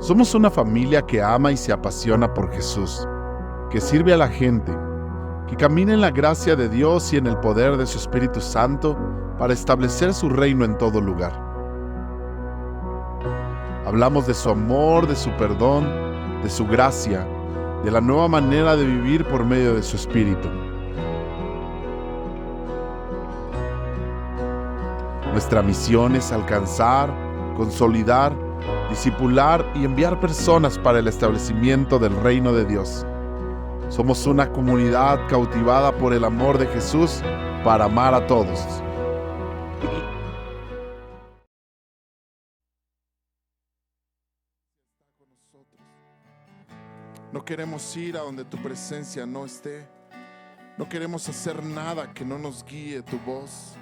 Somos una familia que ama y se apasiona por Jesús, que sirve a la gente, que camina en la gracia de Dios y en el poder de su Espíritu Santo para establecer su reino en todo lugar. Hablamos de su amor, de su perdón, de su gracia, de la nueva manera de vivir por medio de su Espíritu. Nuestra misión es alcanzar, consolidar, discipular y enviar personas para el establecimiento del reino de Dios. Somos una comunidad cautivada por el amor de Jesús para amar a todos. No queremos ir a donde tu presencia no esté. No queremos hacer nada que no nos guíe tu voz.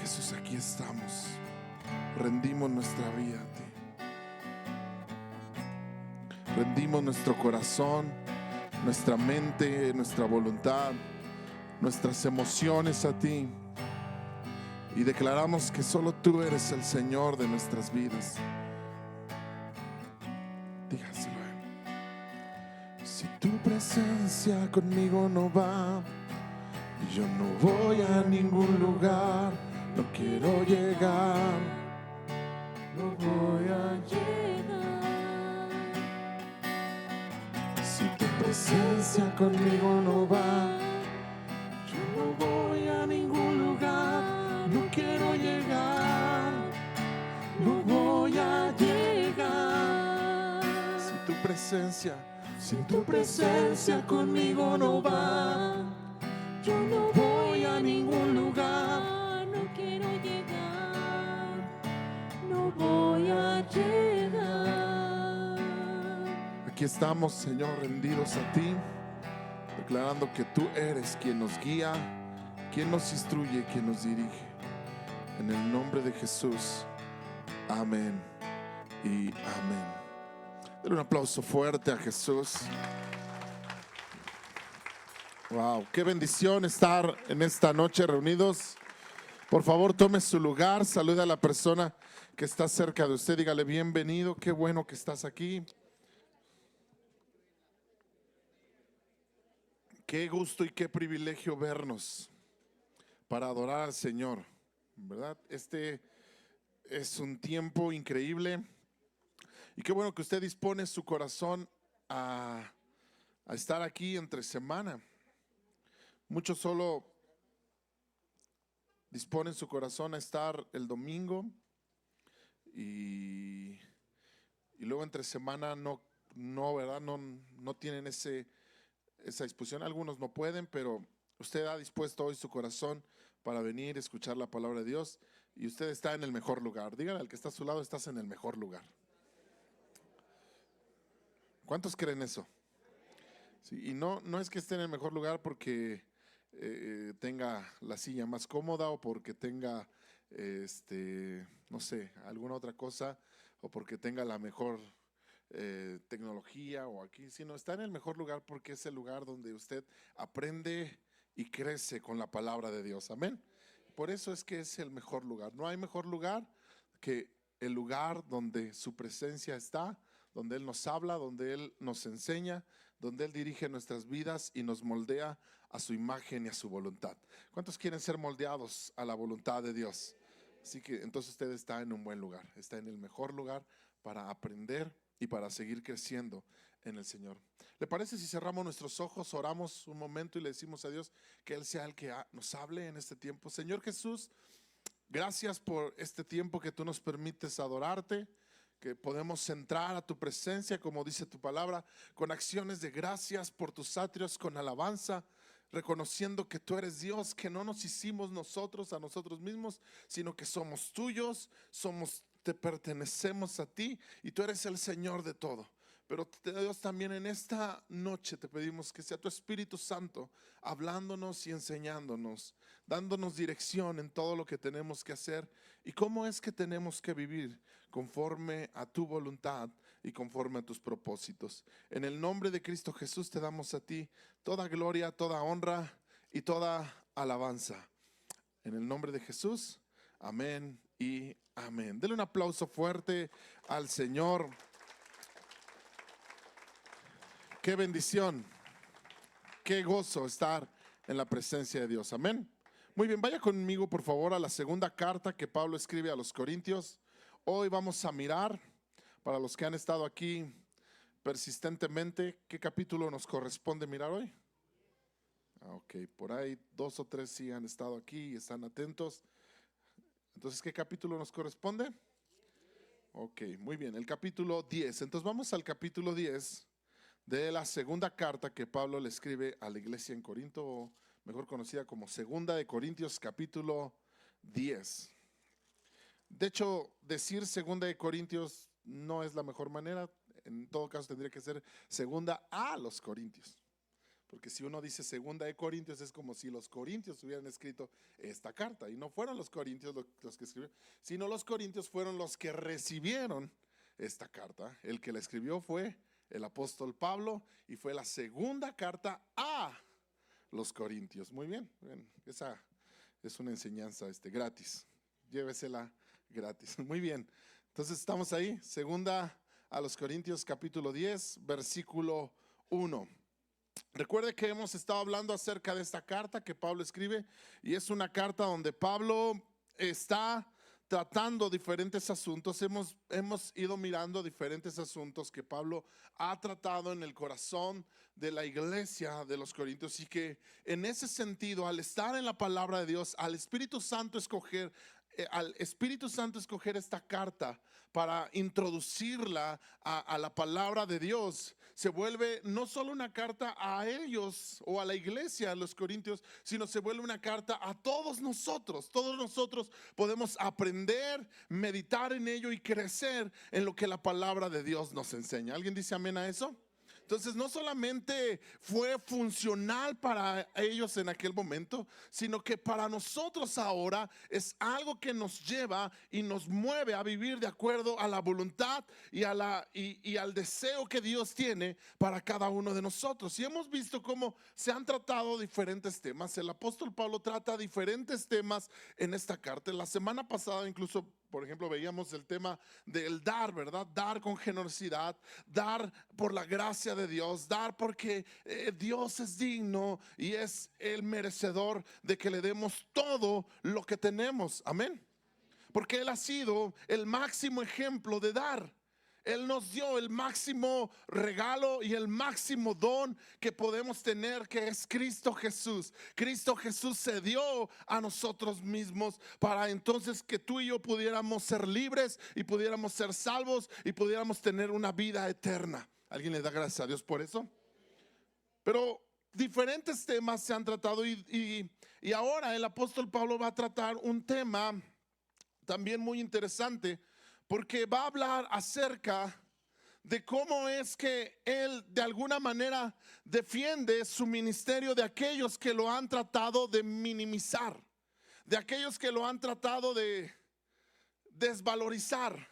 Jesús, aquí estamos. Rendimos nuestra vida a ti. Rendimos nuestro corazón, nuestra mente, nuestra voluntad, nuestras emociones a ti. Y declaramos que solo tú eres el Señor de nuestras vidas. Dígaselo a Él. Si tu presencia conmigo no va, yo no voy a ningún lugar. No quiero llegar. No voy a llegar. Si tu presencia conmigo no va, yo no voy a ningún lugar. No quiero llegar. No voy a llegar. Si tu presencia conmigo no va, yo no voy a ningún lugar. No quiero llegar, no voy a llegar. Aquí estamos, Señor, rendidos a ti, declarando que tú eres quien nos guía, quien nos instruye, quien nos dirige. En el nombre de Jesús, amén y amén. Denle un aplauso fuerte a Jesús. Wow, qué bendición estar en esta noche reunidos. Por favor, tome su lugar, saluda a la persona que está cerca de usted, dígale bienvenido, qué bueno que estás aquí. Qué gusto y qué privilegio vernos para adorar al Señor, ¿verdad? Este es un tiempo increíble y qué bueno que usted dispone su corazón a estar aquí entre semana. Muchos solo disponen su corazón a estar el domingo y luego entre semana no, ¿verdad? No tienen esa disposición. Algunos no pueden, pero usted ha dispuesto hoy su corazón para venir a escuchar la palabra de Dios y usted está en el mejor lugar. Dígale al que está a su lado, estás en el mejor lugar. ¿Cuántos creen eso? Sí, y no es que esté en el mejor lugar porque tenga la silla más cómoda o porque tenga, no sé, alguna otra cosa o porque tenga la mejor tecnología o aquí, sino está en el mejor lugar porque es el lugar donde usted aprende y crece con la palabra de Dios. Amén. Por eso es que es el mejor lugar. No hay mejor lugar que el lugar donde su presencia está, donde Él nos habla, donde Él nos enseña, donde Él dirige nuestras vidas y nos moldea a su imagen y a su voluntad. ¿Cuántos quieren ser moldeados a la voluntad de Dios? Así que entonces usted está en un buen lugar, está en el mejor lugar para aprender y para seguir creciendo en el Señor. ¿Le parece si cerramos nuestros ojos, oramos un momento y le decimos a Dios que Él sea el que nos hable en este tiempo? Señor Jesús, gracias por este tiempo que tú nos permites adorarte, que podemos entrar a tu presencia, como dice tu palabra, con acciones de gracias por tus atrios, con alabanza, reconociendo que tú eres Dios, que no nos hicimos nosotros a nosotros mismos, sino que somos tuyos, te pertenecemos a ti y tú eres el Señor de todo. Pero Dios, también en esta noche te pedimos que sea tu Espíritu Santo hablándonos y enseñándonos, dándonos dirección en todo lo que tenemos que hacer y cómo es que tenemos que vivir conforme a tu voluntad y conforme a tus propósitos. En el nombre de Cristo Jesús te damos a ti toda gloria, toda honra y toda alabanza. En el nombre de Jesús, amén y amén. Dele un aplauso fuerte al Señor. Qué bendición, qué gozo estar en la presencia de Dios. Amén. Muy bien, vaya conmigo por favor a la segunda carta que Pablo escribe a los Corintios. Hoy vamos a mirar, para los que han estado aquí persistentemente, ¿qué capítulo nos corresponde mirar hoy? Ok, por ahí 2 o 3 sí han estado aquí y están atentos. Entonces, ¿qué capítulo nos corresponde? Ok, muy bien, el capítulo 10. Entonces vamos al capítulo 10 de la segunda carta que Pablo le escribe a la iglesia en Corinto, o mejor conocida como Segunda de Corintios, capítulo 10. De hecho, decir Segunda de Corintios no es la mejor manera. En todo caso tendría que ser Segunda a los Corintios. Porque si uno dice Segunda de Corintios, es como si los corintios hubieran escrito esta carta. Y no fueron los corintios los que escribieron, sino los corintios fueron los que recibieron esta carta. El que la escribió fue el apóstol Pablo y fue la segunda carta a los corintios. Muy bien, esa es una enseñanza gratis. Llévesela gratis. Muy bien. Entonces estamos ahí, Segunda a los Corintios, capítulo 10, versículo 1. Recuerde que hemos estado hablando acerca de esta carta que Pablo escribe, y es una carta donde Pablo está tratando diferentes asuntos. Hemos ido mirando diferentes asuntos que Pablo ha tratado en el corazón de la iglesia de los Corintios, y que en ese sentido, al estar en la palabra de Dios, al Espíritu Santo escoger esta carta para introducirla a la palabra de Dios, se vuelve no solo una carta a ellos o a la iglesia, a los corintios, sino se vuelve una carta a todos nosotros. Todos nosotros podemos aprender, meditar en ello y crecer en lo que la palabra de Dios nos enseña. ¿Alguien dice amén a eso? Entonces no solamente fue funcional para ellos en aquel momento, sino que para nosotros ahora es algo que nos lleva y nos mueve a vivir de acuerdo a la voluntad y al deseo que Dios tiene para cada uno de nosotros. Y hemos visto cómo se han tratado diferentes temas. El apóstol Pablo trata diferentes temas en esta carta. La semana pasada incluso, por ejemplo, veíamos el tema del dar, ¿verdad? Dar con generosidad, dar por la gracia de Dios, dar porque Dios es digno y es el merecedor de que le demos todo lo que tenemos. Amén. Porque Él ha sido el máximo ejemplo de dar. Él nos dio el máximo regalo y el máximo don que podemos tener, que es Cristo Jesús. Cristo Jesús se dio a nosotros mismos para entonces que tú y yo pudiéramos ser libres y pudiéramos ser salvos y pudiéramos tener una vida eterna. ¿Alguien le da gracias a Dios por eso? Pero diferentes temas se han tratado y ahora el apóstol Pablo va a tratar un tema también muy interesante, porque va a hablar acerca de cómo es que él de alguna manera defiende su ministerio de aquellos que lo han tratado de minimizar, de aquellos que lo han tratado de desvalorizar,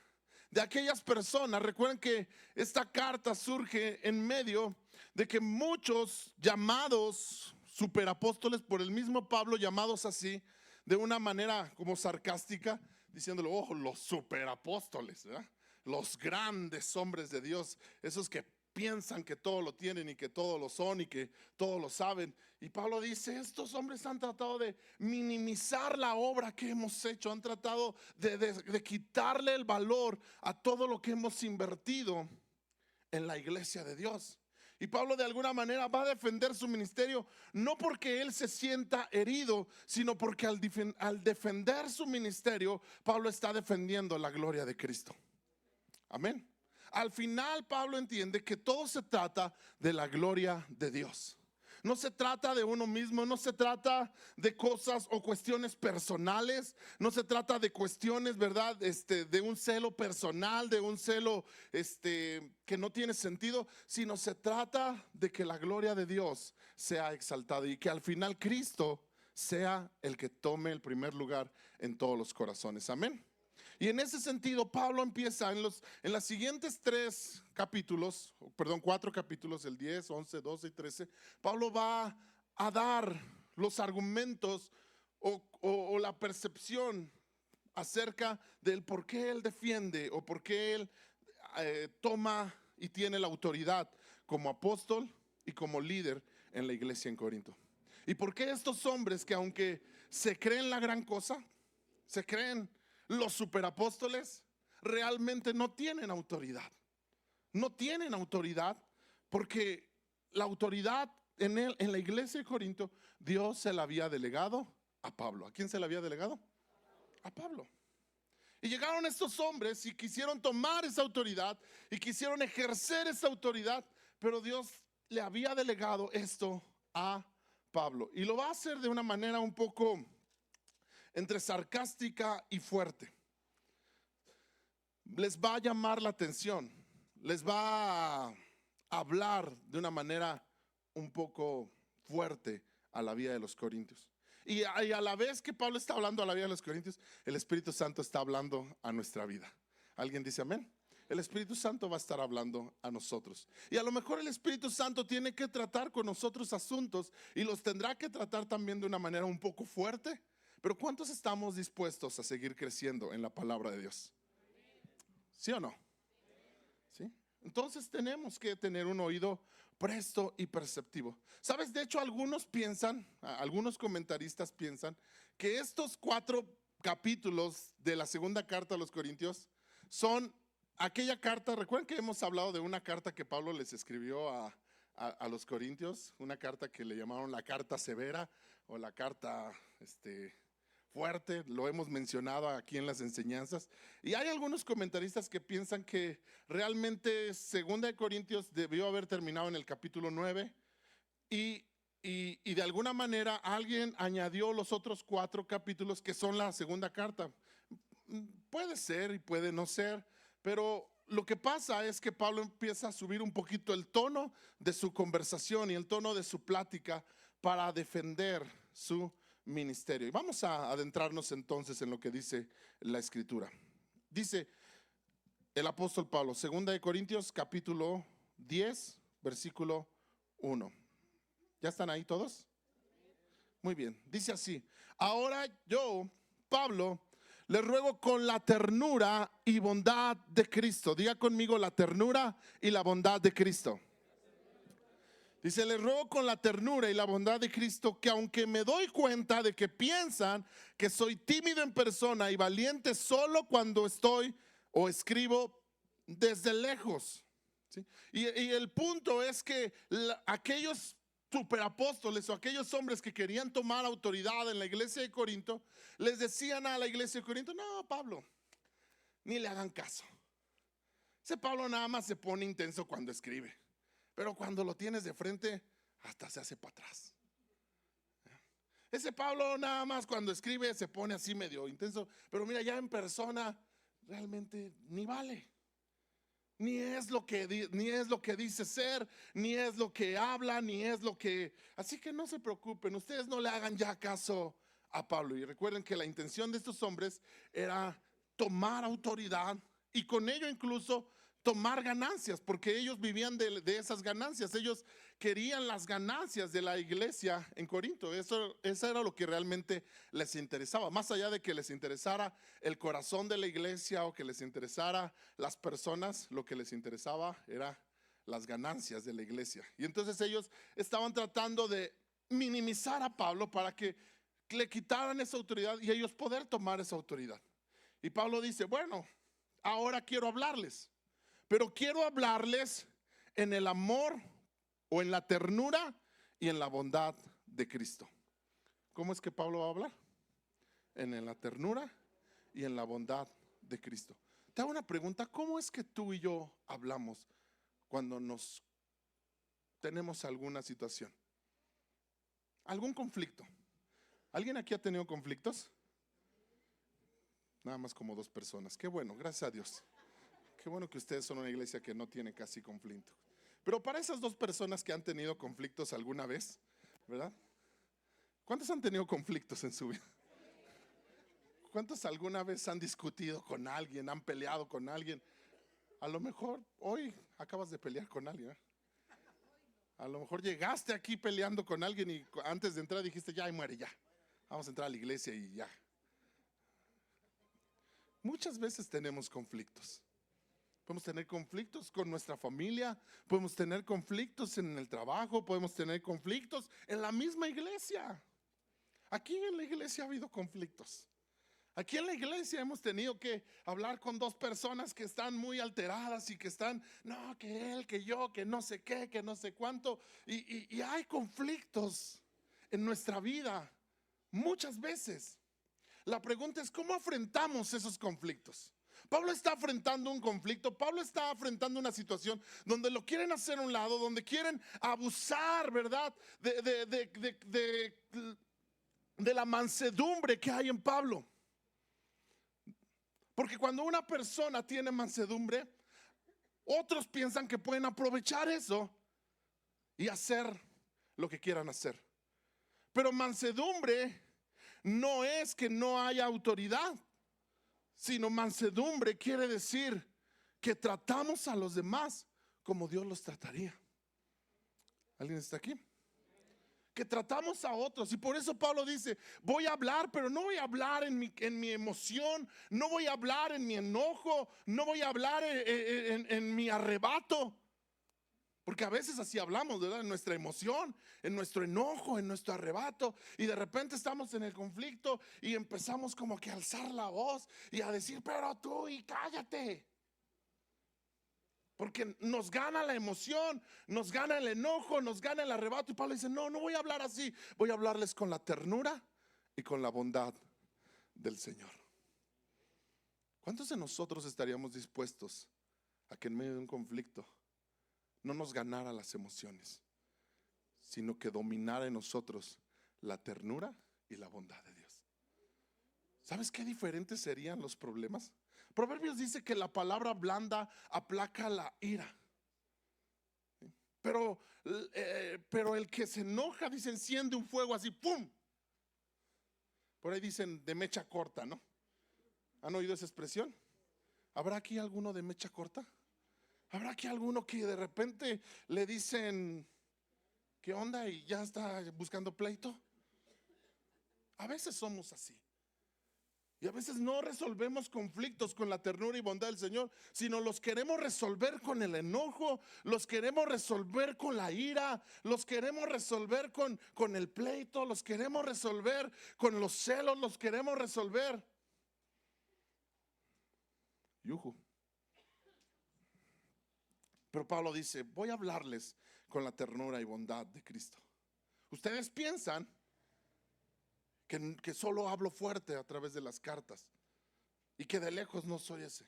de aquellas personas. Recuerden que esta carta surge en medio de que muchos llamados superapóstoles por el mismo Pablo, llamados así de una manera como sarcástica, diciéndole, oh, los superapóstoles, ¿verdad? Los grandes hombres de Dios, esos que piensan que todo lo tienen y que todo lo son y que todo lo saben. Y Pablo dice, estos hombres han tratado de minimizar la obra que hemos hecho, han tratado de quitarle el valor a todo lo que hemos invertido en la iglesia de Dios. Y Pablo de alguna manera va a defender su ministerio, no porque él se sienta herido, sino porque al defender su ministerio, Pablo está defendiendo la gloria de Cristo. Amén. Al final Pablo entiende que todo se trata de la gloria de Dios. No se trata de uno mismo, no se trata de cosas o cuestiones personales, no se trata de cuestiones, ¿verdad? De un celo personal, de un celo que no tiene sentido, sino se trata de que la gloria de Dios sea exaltada y que al final Cristo sea el que tome el primer lugar en todos los corazones. Amén. Y en ese sentido Pablo empieza en los siguientes 4 capítulos, el 10, 11, 12 y 13. Pablo va a dar los argumentos o la percepción acerca del por qué él defiende o por qué él toma y tiene la autoridad como apóstol y como líder en la iglesia en Corinto. Y por qué estos hombres que aunque se creen la gran cosa, se creen los superapóstoles, realmente no tienen autoridad. No tienen autoridad porque la autoridad en la iglesia de Corinto, Dios se la había delegado a Pablo. ¿A quién se la había delegado? A Pablo. Y llegaron estos hombres y quisieron tomar esa autoridad y quisieron ejercer esa autoridad, pero Dios le había delegado esto a Pablo. Y lo va a hacer de una manera un poco entre sarcástica y fuerte. Les va a llamar la atención, les va a hablar de una manera un poco fuerte a la vida de los corintios. Y a la vez que Pablo está hablando a la vida de los corintios, el Espíritu Santo está hablando a nuestra vida. ¿Alguien dice amén? El Espíritu Santo va a estar hablando a nosotros. Y a lo mejor el Espíritu Santo tiene que tratar con nosotros asuntos y los tendrá que tratar también de una manera un poco fuerte. Pero ¿cuántos estamos dispuestos a seguir creciendo en la palabra de Dios? ¿Sí o no? ¿Sí? Entonces tenemos que tener un oído presto y perceptivo. ¿Sabes? De hecho, algunos comentaristas piensan que estos 4 capítulos de la segunda carta a los Corintios son aquella carta. Recuerden que hemos hablado de una carta que Pablo les escribió a los Corintios, una carta que le llamaron la carta severa o la carta fuerte, lo hemos mencionado aquí en las enseñanzas. Y hay algunos comentaristas que piensan que realmente 2 Corintios debió haber terminado en el capítulo 9 y de alguna manera alguien añadió los otros 4 capítulos que son la segunda carta. Puede ser y puede no ser, pero lo que pasa es que Pablo empieza a subir un poquito el tono de su conversación y el tono de su plática para defender su ministerio. Y vamos a adentrarnos entonces en lo que dice la escritura. Dice el apóstol Pablo, 2 Corintios capítulo 10, versículo 1. ¿Ya están ahí todos? Muy bien, dice así: ahora yo, Pablo, le ruego con la ternura y bondad de Cristo. Diga conmigo: la ternura y la bondad de Cristo. Dice: les ruego con la ternura y la bondad de Cristo, que aunque me doy cuenta de que piensan que soy tímido en persona y valiente solo cuando estoy o escribo desde lejos. ¿Sí? Y el punto es que aquellos superapóstoles o aquellos hombres que querían tomar autoridad en la iglesia de Corinto, les decían a la iglesia de Corinto: no, Pablo, ni le hagan caso. Ese Pablo nada más se pone intenso cuando escribe, pero cuando lo tienes de frente, hasta se hace para atrás. Ese Pablo nada más cuando escribe se pone así medio intenso, pero mira, ya en persona realmente ni vale. Ni es lo que dice ser, ni es lo que habla, ni es lo que... Así que no se preocupen, ustedes no le hagan ya caso a Pablo. Y recuerden que la intención de estos hombres era tomar autoridad y con ello incluso tomar ganancias, porque ellos vivían de esas ganancias. Ellos querían las ganancias de la iglesia en Corinto. Eso era lo que realmente les interesaba. Más allá de que les interesara el corazón de la iglesia o que les interesara las personas, lo que les interesaba era las ganancias de la iglesia. Y entonces ellos estaban tratando de minimizar a Pablo para que le quitaran esa autoridad y ellos poder tomar esa autoridad. Y Pablo dice: bueno, ahora quiero hablarles, pero quiero hablarles en el amor o en la ternura y en la bondad de Cristo. ¿Cómo es que Pablo va a hablar? En la ternura y en la bondad de Cristo. Te hago una pregunta: ¿cómo es que tú y yo hablamos cuando nos tenemos alguna situación? ¿Algún conflicto? ¿Alguien aquí ha tenido conflictos? Nada más como 2 personas. Qué bueno, gracias a Dios. Qué bueno que ustedes son una iglesia que no tiene casi conflicto. Pero para esas 2 personas que han tenido conflictos alguna vez, ¿verdad? ¿Cuántos han tenido conflictos en su vida? ¿Cuántos alguna vez han discutido con alguien, han peleado con alguien? A lo mejor hoy acabas de pelear con alguien, ¿eh? A lo mejor llegaste aquí peleando con alguien y antes de entrar dijiste: ya, y muere, ya. Vamos a entrar a la iglesia y ya. Muchas veces tenemos conflictos. Podemos tener conflictos con nuestra familia, podemos tener conflictos en el trabajo, podemos tener conflictos en la misma iglesia. Aquí en la iglesia ha habido conflictos. Aquí en la iglesia hemos tenido que hablar con dos personas que están muy alteradas y que están, no, que él, que yo, que no sé qué, que no sé cuánto. Y hay conflictos en nuestra vida muchas veces. La pregunta es, ¿cómo afrontamos esos conflictos? Pablo está afrontando un conflicto, Pablo está afrontando una situación donde lo quieren hacer a un lado, donde quieren abusar, ¿verdad? De la mansedumbre que hay en Pablo. Porque cuando una persona tiene mansedumbre, otros piensan que pueden aprovechar eso y hacer lo que quieran hacer. Pero mansedumbre no es que no haya autoridad, sino mansedumbre quiere decir que tratamos a los demás como Dios los trataría. ¿Alguien está aquí? Que tratamos a otros. Y por eso Pablo dice, voy a hablar, pero no voy a hablar en mi emoción, no voy a hablar en mi enojo, no voy a hablar en mi arrebato. Porque a veces así hablamos, ¿verdad? En nuestra emoción, en nuestro enojo, en nuestro arrebato. Y de repente estamos en el conflicto y empezamos como que a alzar la voz y a decir, pero tú y cállate. Porque nos gana la emoción, nos gana el enojo, nos gana el arrebato. Y Pablo dice, no voy a hablar así. Voy a hablarles con la ternura y con la bondad del Señor. ¿Cuántos de nosotros estaríamos dispuestos a que en medio de un conflicto no nos ganara las emociones, sino que dominara en nosotros la ternura y la bondad de Dios? ¿Sabes qué diferentes serían los problemas? Proverbios dice que la palabra blanda aplaca la ira. Pero el que se enoja, dice, enciende un fuego así, ¡pum! Por ahí dicen de mecha corta, ¿no? ¿Han oído esa expresión? ¿Habrá aquí alguno de mecha corta? ¿Habrá aquí alguno que de repente le dicen, ¿qué onda? Y ya está buscando pleito. A veces somos así. Y a veces no resolvemos conflictos con la ternura y bondad del Señor, sino los queremos resolver con el enojo, los queremos resolver con la ira, los queremos resolver con el pleito, los queremos resolver con los celos, los queremos resolver. Yujú. Pero Pablo dice, voy a hablarles con la ternura y bondad de Cristo. Ustedes piensan que solo hablo fuerte a través de las cartas y que de lejos no soy ese.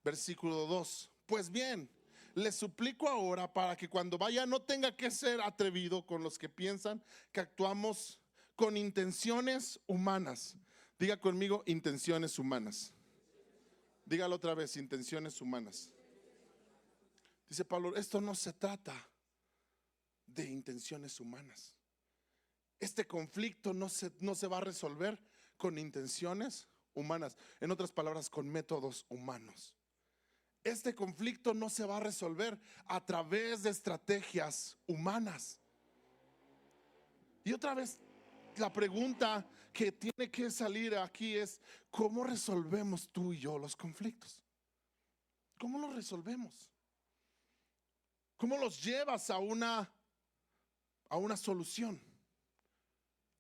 Versículo 2. Pues bien, les suplico ahora para que cuando vaya no tenga que ser atrevido con los que piensan que actuamos con intenciones humanas. Diga conmigo, intenciones humanas. Dígalo otra vez, intenciones humanas. Dice Pablo, esto no se trata de intenciones humanas. Este conflicto no se va a resolver con intenciones humanas. En otras palabras, con métodos humanos. Este conflicto no se va a resolver a través de estrategias humanas. Y otra vez, la pregunta que tiene que salir aquí es, ¿cómo resolvemos tú y yo los conflictos? ¿Cómo los resolvemos? ¿Cómo los llevas a una solución?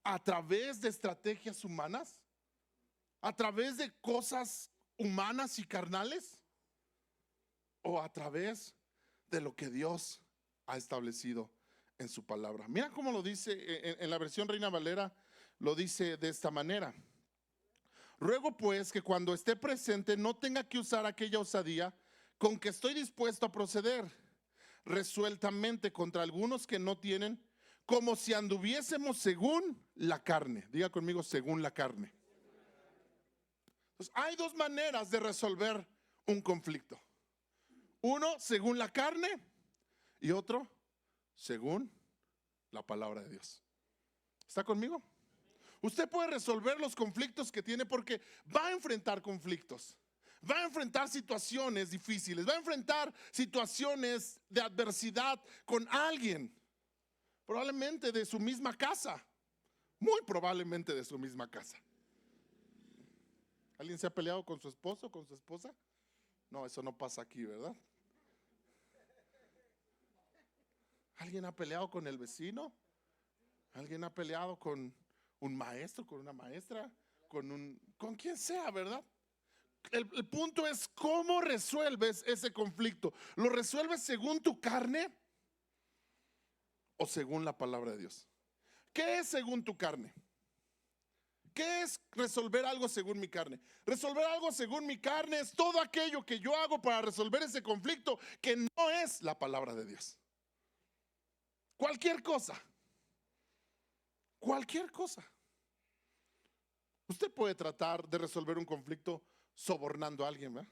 ¿A través de estrategias humanas? ¿A través de cosas humanas y carnales? ¿O a través de lo que Dios ha establecido en su palabra? Mira cómo lo dice en la versión Reina Valera, lo dice de esta manera. Ruego pues que cuando esté presente no tenga que usar aquella osadía con que estoy dispuesto a proceder resueltamente contra algunos que no tienen, como si anduviésemos según la carne. Diga conmigo, según la carne. Entonces, hay dos maneras de resolver un conflicto. Uno, según la carne, y otro, según la palabra de Dios. ¿Está conmigo? Usted puede resolver los conflictos que tiene porque va a enfrentar conflictos. Va a enfrentar situaciones difíciles, va a enfrentar situaciones de adversidad con alguien, probablemente de su misma casa, muy probablemente de su misma casa. ¿Alguien se ha peleado con su esposo, con su esposa? No, eso no pasa aquí, ¿verdad? ¿Alguien ha peleado con el vecino? ¿Alguien ha peleado con un maestro, con una maestra, con quien sea, ¿verdad? El punto es cómo resuelves ese conflicto. ¿Lo resuelves según tu carne o según la palabra de Dios? ¿Qué es según tu carne? ¿Qué es resolver algo según mi carne? Resolver algo según mi carne es todo aquello que yo hago para resolver ese conflicto que no es la palabra de Dios. Cualquier cosa. Cualquier cosa. Usted puede tratar de resolver un conflicto sobornando a alguien, ¿verdad?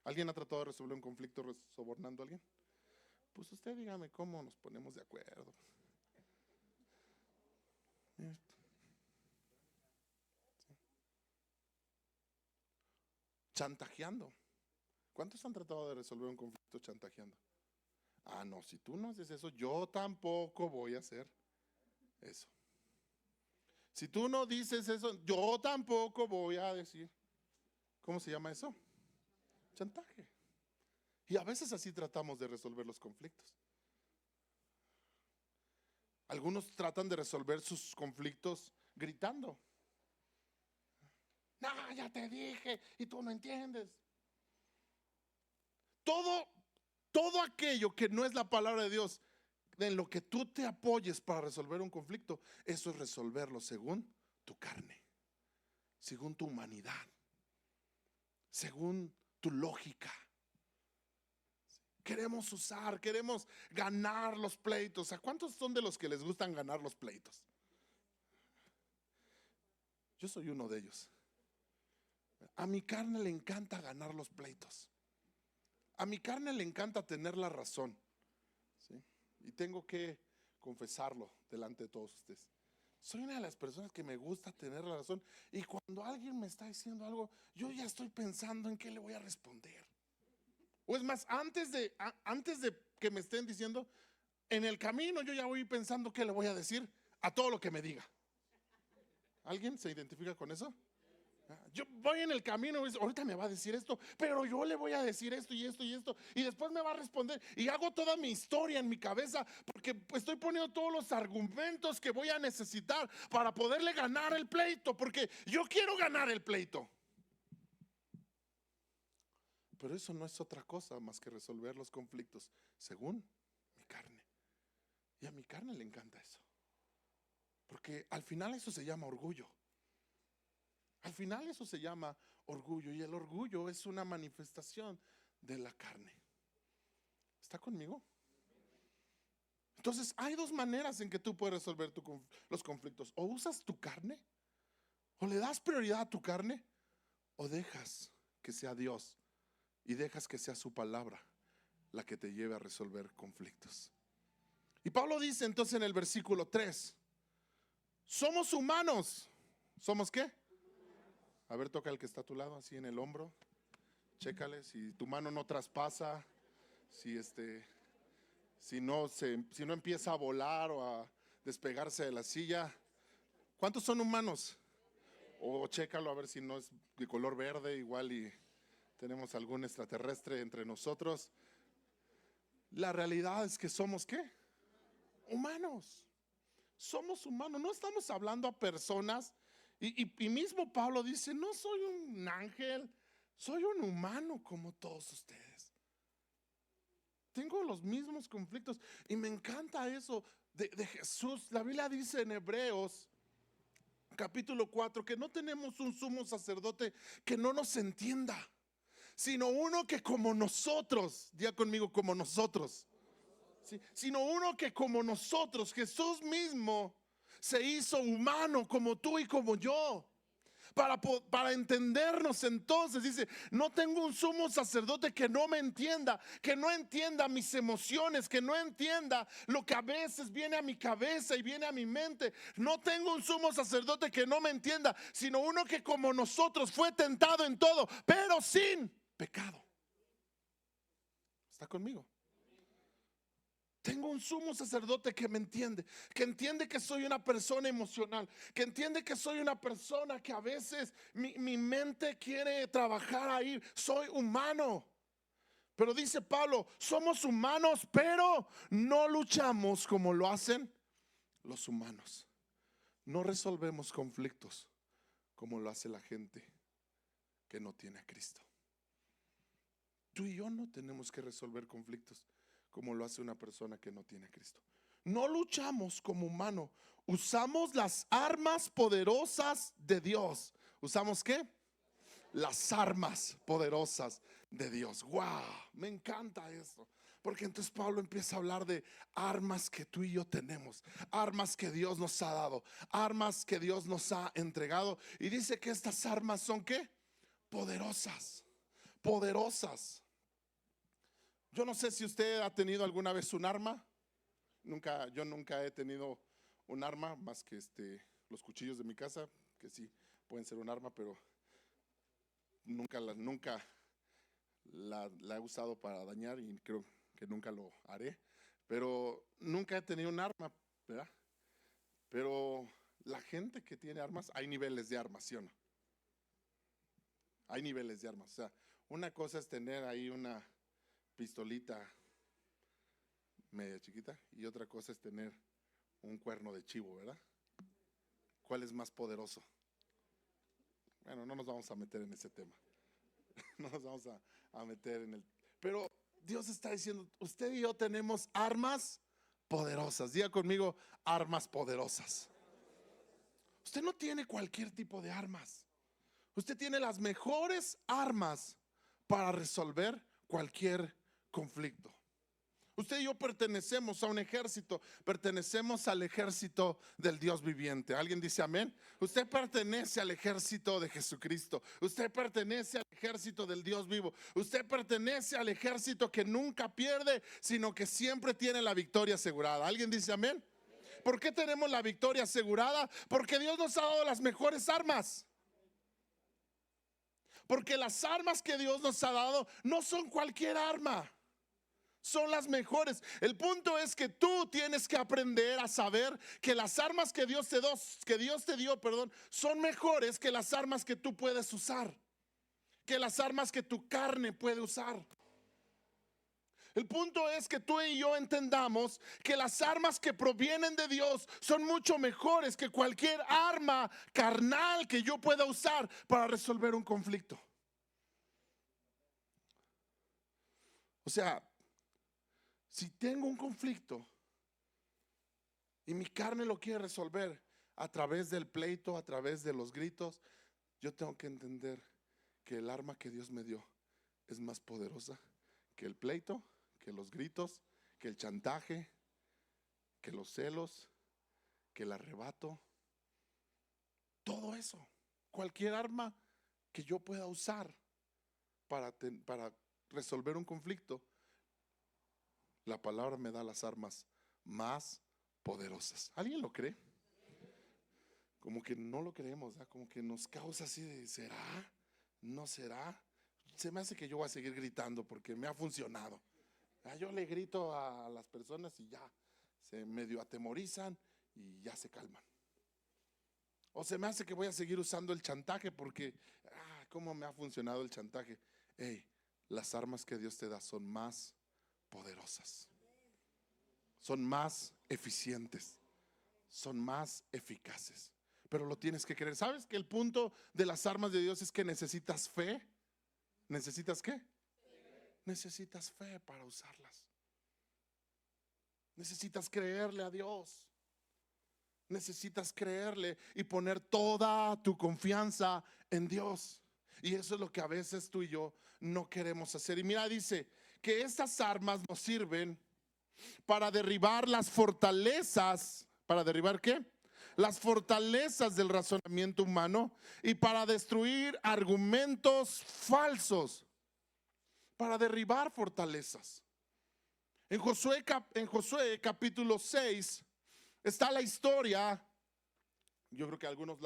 ¿Alguien ha tratado de resolver un conflicto sobornando a alguien? Pues usted dígame cómo nos ponemos de acuerdo. Chantajeando. ¿Cuántos han tratado de resolver un conflicto chantajeando? Ah, no, si tú no haces eso, yo tampoco voy a hacer eso. Si tú no dices eso, yo tampoco voy a decir. ¿Cómo se llama eso? Chantaje. Y a veces así tratamos de resolver los conflictos. Algunos tratan de resolver sus conflictos gritando. No, ya te dije y tú no entiendes. Todo aquello que no es la palabra de Dios, en lo que tú te apoyes para resolver un conflicto, eso es resolverlo según tu carne, según tu humanidad, según tu lógica. Queremos ganar los pleitos. ¿A cuántos son de los que les gustan ganar los pleitos? Yo soy uno de ellos. A mi carne le encanta ganar los pleitos. A mi carne le encanta tener la razón, ¿sí? Y tengo que confesarlo delante de todos ustedes. Soy una de las personas que me gusta tener la razón. Y cuando alguien me está diciendo algo, yo ya estoy pensando en qué le voy a responder. O es más, antes de que me estén diciendo, en el camino yo ya voy pensando qué le voy a decir a todo lo que me diga. ¿Alguien se identifica con eso? Yo voy en el camino, ahorita me va a decir esto, pero yo le voy a decir esto y esto y esto, y después me va a responder, y hago toda mi historia en mi cabeza, porque estoy poniendo todos los argumentos que voy a necesitar para poderle ganar el pleito, porque yo quiero ganar el pleito. Pero eso no es otra cosa más que resolver los conflictos según mi carne. Y a mi carne le encanta eso, porque al final eso se llama orgullo. Al final eso se llama orgullo, y el orgullo es una manifestación de la carne. ¿Está conmigo? Entonces hay dos maneras en que tú puedes resolver los conflictos. O usas tu carne, o le das prioridad a tu carne, o dejas que sea Dios y dejas que sea su palabra la que te lleve a resolver conflictos. Y Pablo dice entonces en el versículo 3, somos humanos. ¿Somos qué? A ver, toca el que está a tu lado, así en el hombro. Chécale, si tu mano no traspasa, si no empieza a volar o a despegarse de la silla. ¿Cuántos son humanos? O chécalo a ver si no es de color verde, igual y tenemos algún extraterrestre entre nosotros. La realidad es que somos ¿qué? Humanos. Somos humanos, no estamos hablando a personas. Y mismo Pablo dice, no soy un ángel, soy un humano como todos ustedes. Tengo los mismos conflictos y me encanta eso de Jesús. La Biblia dice en Hebreos capítulo 4 que no tenemos un sumo sacerdote que no nos entienda, sino uno que como nosotros, diga conmigo como nosotros, ¿sí? Sino uno que como nosotros, Jesús mismo se hizo humano como tú y como yo. Para entendernos entonces, dice, no tengo un sumo sacerdote que no me entienda, que no entienda mis emociones, que no entienda lo que a veces viene a mi cabeza y viene a mi mente. No tengo un sumo sacerdote que no me entienda, sino uno que como nosotros fue tentado en todo, pero sin pecado. ¿Está conmigo? Tengo un sumo sacerdote que me entiende, que entiende que soy una persona emocional, que entiende que soy una persona que a veces mi mente quiere trabajar ahí. Soy humano. Pero dice Pablo, somos humanos, pero no luchamos como lo hacen los humanos. No resolvemos conflictos como lo hace la gente que no tiene a Cristo. Tú y yo no tenemos que resolver conflictos como lo hace una persona que no tiene a Cristo. No luchamos como humano, usamos las armas poderosas de Dios. ¿Usamos qué? Las armas poderosas de Dios. Wow, me encanta esto. Porque entonces Pablo empieza a hablar de armas que tú y yo tenemos, armas que Dios nos ha dado, armas que Dios nos ha entregado. Y dice que estas armas son ¿qué? Poderosas, poderosas. Yo no sé si usted ha tenido alguna vez un arma. Yo nunca he tenido un arma más que los cuchillos de mi casa, que sí pueden ser un arma, pero nunca la he usado para dañar y creo que nunca lo haré. Pero nunca he tenido un arma, ¿verdad? Pero la gente que tiene armas, hay niveles de armas, ¿sí o no? Hay niveles de armas. O sea, una cosa es tener ahí una pistolita media chiquita y otra cosa es tener un cuerno de chivo, ¿verdad? ¿Cuál es más poderoso? Bueno, no nos vamos a meter en ese tema. No nos vamos a meter en el... Pero Dios está diciendo, usted y yo tenemos armas poderosas. Diga conmigo, armas poderosas. Usted no tiene cualquier tipo de armas. Usted tiene las mejores armas para resolver cualquier conflicto. Usted y yo pertenecemos a un ejército, pertenecemos al ejército del Dios viviente. ¿Alguien dice amén? Usted pertenece al ejército de Jesucristo. Usted pertenece al ejército del Dios vivo. Usted pertenece al ejército que nunca pierde, sino que siempre tiene la victoria asegurada. ¿Alguien dice amén? ¿Por qué tenemos la victoria asegurada? Porque Dios nos ha dado las mejores armas. Porque las armas que Dios nos ha dado no son cualquier arma. Son las mejores. El punto es que tú tienes que aprender a saber que las armas que Dios te dio, son mejores que las armas que tú puedes usar, que las armas que tu carne puede usar. El punto es que tú y yo entendamos que las armas que provienen de Dios son mucho mejores que cualquier arma carnal que yo pueda usar para resolver un conflicto. O sea, si tengo un conflicto y mi carne lo quiere resolver a través del pleito, a través de los gritos, yo tengo que entender que el arma que Dios me dio es más poderosa que el pleito, que los gritos, que el chantaje, que los celos, que el arrebato. Todo eso, cualquier arma que yo pueda usar para resolver un conflicto, la palabra me da las armas más poderosas. ¿Alguien lo cree? Como que no lo creemos, ¿verdad? Como que nos causa así de, ¿será? ¿No será? Se me hace que yo voy a seguir gritando porque me ha funcionado. Yo le grito a las personas y ya se medio atemorizan y ya se calman. O se me hace que voy a seguir usando el chantaje porque, ¿cómo me ha funcionado el chantaje? Las armas que Dios te da son más poderosas, son más eficientes, son más eficaces. Pero lo tienes que creer. ¿Sabes que el punto de las armas de Dios es que necesitas fe? ¿Necesitas qué? Necesitas fe para usarlas. Necesitas creerle a Dios. Necesitas creerle y poner toda tu confianza en Dios. Y eso es lo que a veces tú y yo no queremos hacer. Y mira, dice que estas armas nos sirven para derribar las fortalezas. ¿Para derribar qué? Las fortalezas del razonamiento humano y para destruir argumentos falsos. Para derribar fortalezas. En Josué capítulo 6 está la historia, yo creo que algunos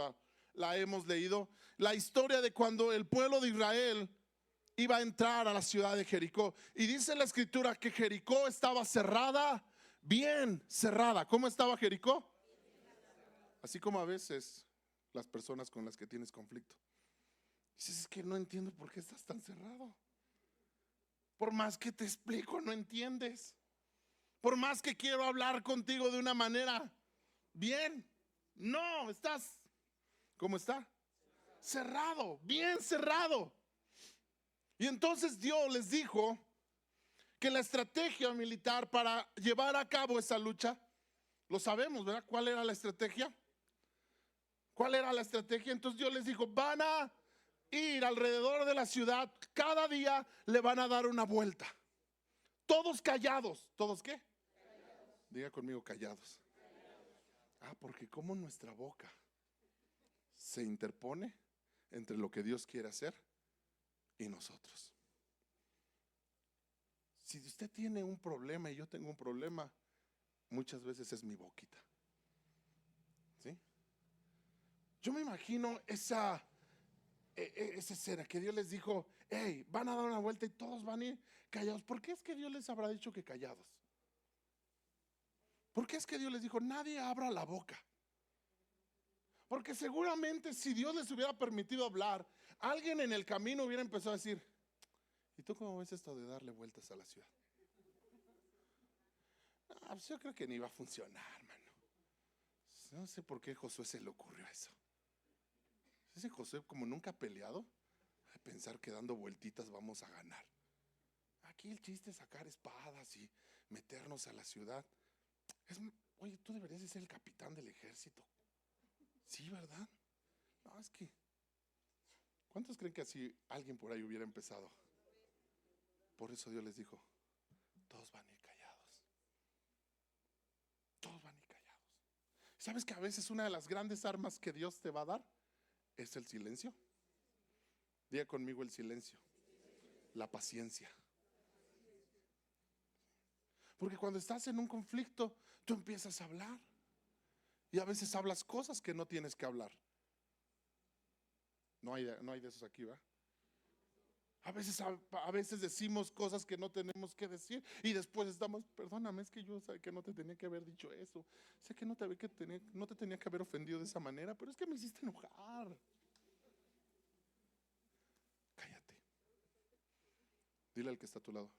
la hemos leído, la historia de cuando el pueblo de Israel iba a entrar a la ciudad de Jericó. Y dice la escritura que Jericó estaba cerrada bien cerrada. ¿Cómo estaba Jericó? Así como a veces las personas con las que tienes conflicto. Dices, es que no entiendo por qué estás tan cerrado. Por más que te explico, no entiendes. Por más que quiero hablar contigo de una manera bien, no, estás, ¿cómo está? Cerrado, bien cerrado. Y entonces Dios les dijo que la estrategia militar para llevar a cabo esa lucha, lo sabemos, ¿verdad? ¿Cuál era la estrategia? ¿Cuál era la estrategia? Entonces Dios les dijo, van a ir alrededor de la ciudad, cada día le van a dar una vuelta. Todos callados. ¿Todos qué? Diga conmigo, callados. Porque como nuestra boca se interpone entre lo que Dios quiere hacer y nosotros. Si usted tiene un problema y yo tengo un problema, muchas veces es mi boquita. ¿Sí? Yo me imagino esa escena que Dios les dijo, hey, van a dar una vuelta y todos van a ir callados. ¿Por qué es que Dios les habrá dicho que callados? ¿Por qué es que Dios les dijo, nadie abra la boca? Porque seguramente si Dios les hubiera permitido hablar, alguien en el camino hubiera empezado a decir, ¿y tú cómo ves esto de darle vueltas a la ciudad? Pues yo creo que ni iba a funcionar, hermano. No sé por qué a Josué se le ocurrió eso. Ese Josué, como nunca ha peleado, a pensar que dando vueltitas vamos a ganar. Aquí el chiste es sacar espadas y meternos a la ciudad. Oye, tú deberías de ser el capitán del ejército. Sí, ¿verdad? No, es que ¿cuántos creen que así alguien por ahí hubiera empezado? Por eso Dios les dijo, todos van a ir callados. Todos van a ir callados. ¿Sabes que a veces una de las grandes armas que Dios te va a dar es el silencio? Diga conmigo el silencio, la paciencia. Porque cuando estás en un conflicto, tú empiezas a hablar. Y a veces hablas cosas que no tienes que hablar. No hay de esos aquí, ¿va? A veces decimos cosas que no tenemos que decir y después estamos, perdóname, es que yo sé que no te tenía que haber dicho eso. Sé que no te tenía que haber ofendido de esa manera, pero es que me hiciste enojar. Cállate. Dile al que está a tu lado.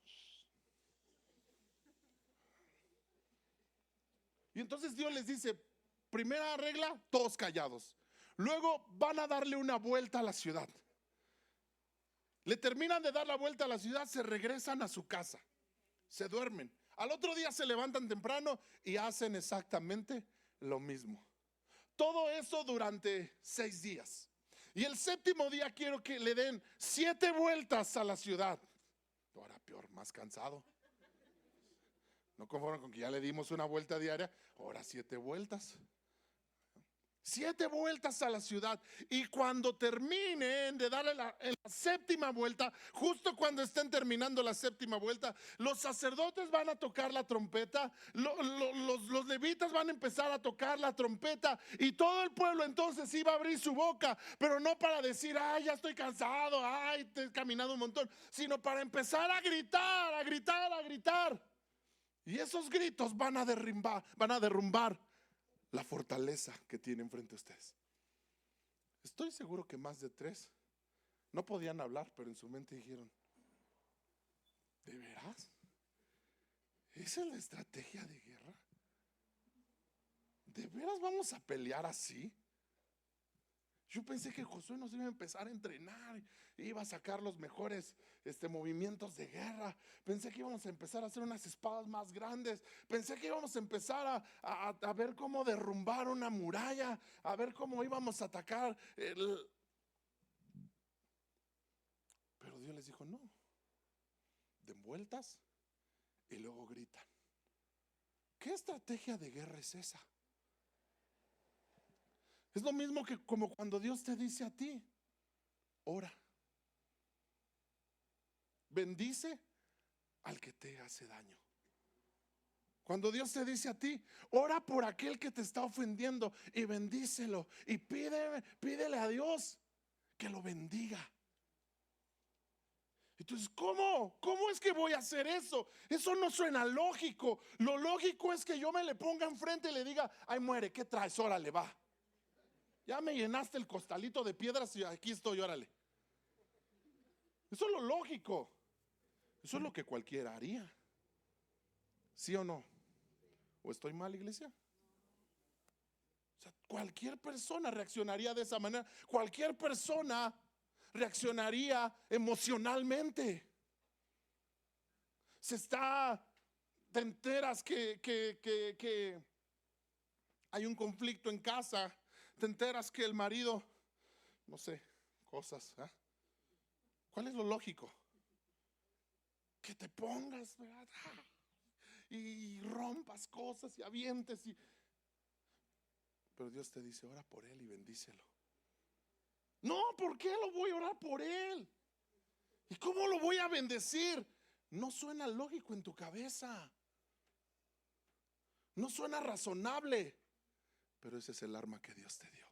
Y entonces Dios les dice, primera regla, todos callados. Luego van a darle una vuelta a la ciudad. Le terminan de dar la vuelta a la ciudad, se regresan a su casa, se duermen. Al otro día se levantan temprano y hacen exactamente lo mismo. Todo eso durante 6 días. Y el séptimo día quiero que le den 7 vueltas a la ciudad. Ahora peor, más cansado. No conforme con que ya le dimos una vuelta diaria, ahora 7 vueltas. 7 vueltas a la ciudad. Y cuando terminen de darle la séptima vuelta, justo cuando estén terminando la séptima vuelta, los sacerdotes van a tocar la trompeta, los levitas van a empezar a tocar la trompeta, y todo el pueblo entonces iba a abrir su boca, pero no para decir, ay, ya estoy cansado, ay, te he caminado un montón, sino para empezar a gritar, a gritar, a gritar. Y esos gritos van a derrumbar la fortaleza que tienen frente a ustedes. Estoy seguro que más de 3 no podían hablar, pero en su mente dijeron, ¿de veras? ¿Esa es la estrategia de guerra? ¿De veras vamos a pelear así? Yo pensé que Josué nos iba a empezar a entrenar, iba a sacar los mejores movimientos de guerra. Pensé que íbamos a empezar a hacer unas espadas más grandes. Pensé que íbamos a empezar a ver cómo derrumbar una muralla, a ver cómo íbamos a atacar. Pero Dios les dijo, no, den vueltas y luego gritan. ¿Qué estrategia de guerra es esa? Es lo mismo que como cuando Dios te dice a ti, ora, bendice al que te hace daño. Cuando Dios te dice a ti, ora por aquel que te está ofendiendo y bendícelo, y pídele a Dios que lo bendiga. Entonces, ¿cómo es que voy a hacer eso? Eso no suena lógico. Lo lógico es que yo me le ponga enfrente y le diga, ay, muere, ¿qué traes? Órale, va. Ya me llenaste el costalito de piedras y aquí estoy, órale. Eso es lo lógico. Eso es lo que cualquiera haría. ¿Sí o no? ¿O estoy mal, iglesia? O sea, cualquier persona reaccionaría de esa manera. Cualquier persona reaccionaría emocionalmente. Te enteras que hay un conflicto en casa, te enteras que el marido, no sé, cosas, ¿eh? ¿Cuál es lo lógico? Que te pongas, ¿verdad? Y rompas cosas y avientes pero Dios te dice, ora por él y bendícelo. No, ¿por qué lo voy a orar por él? ¿Y cómo lo voy a bendecir? No suena lógico en tu cabeza. No suena razonable. Pero ese es el arma que Dios te dio.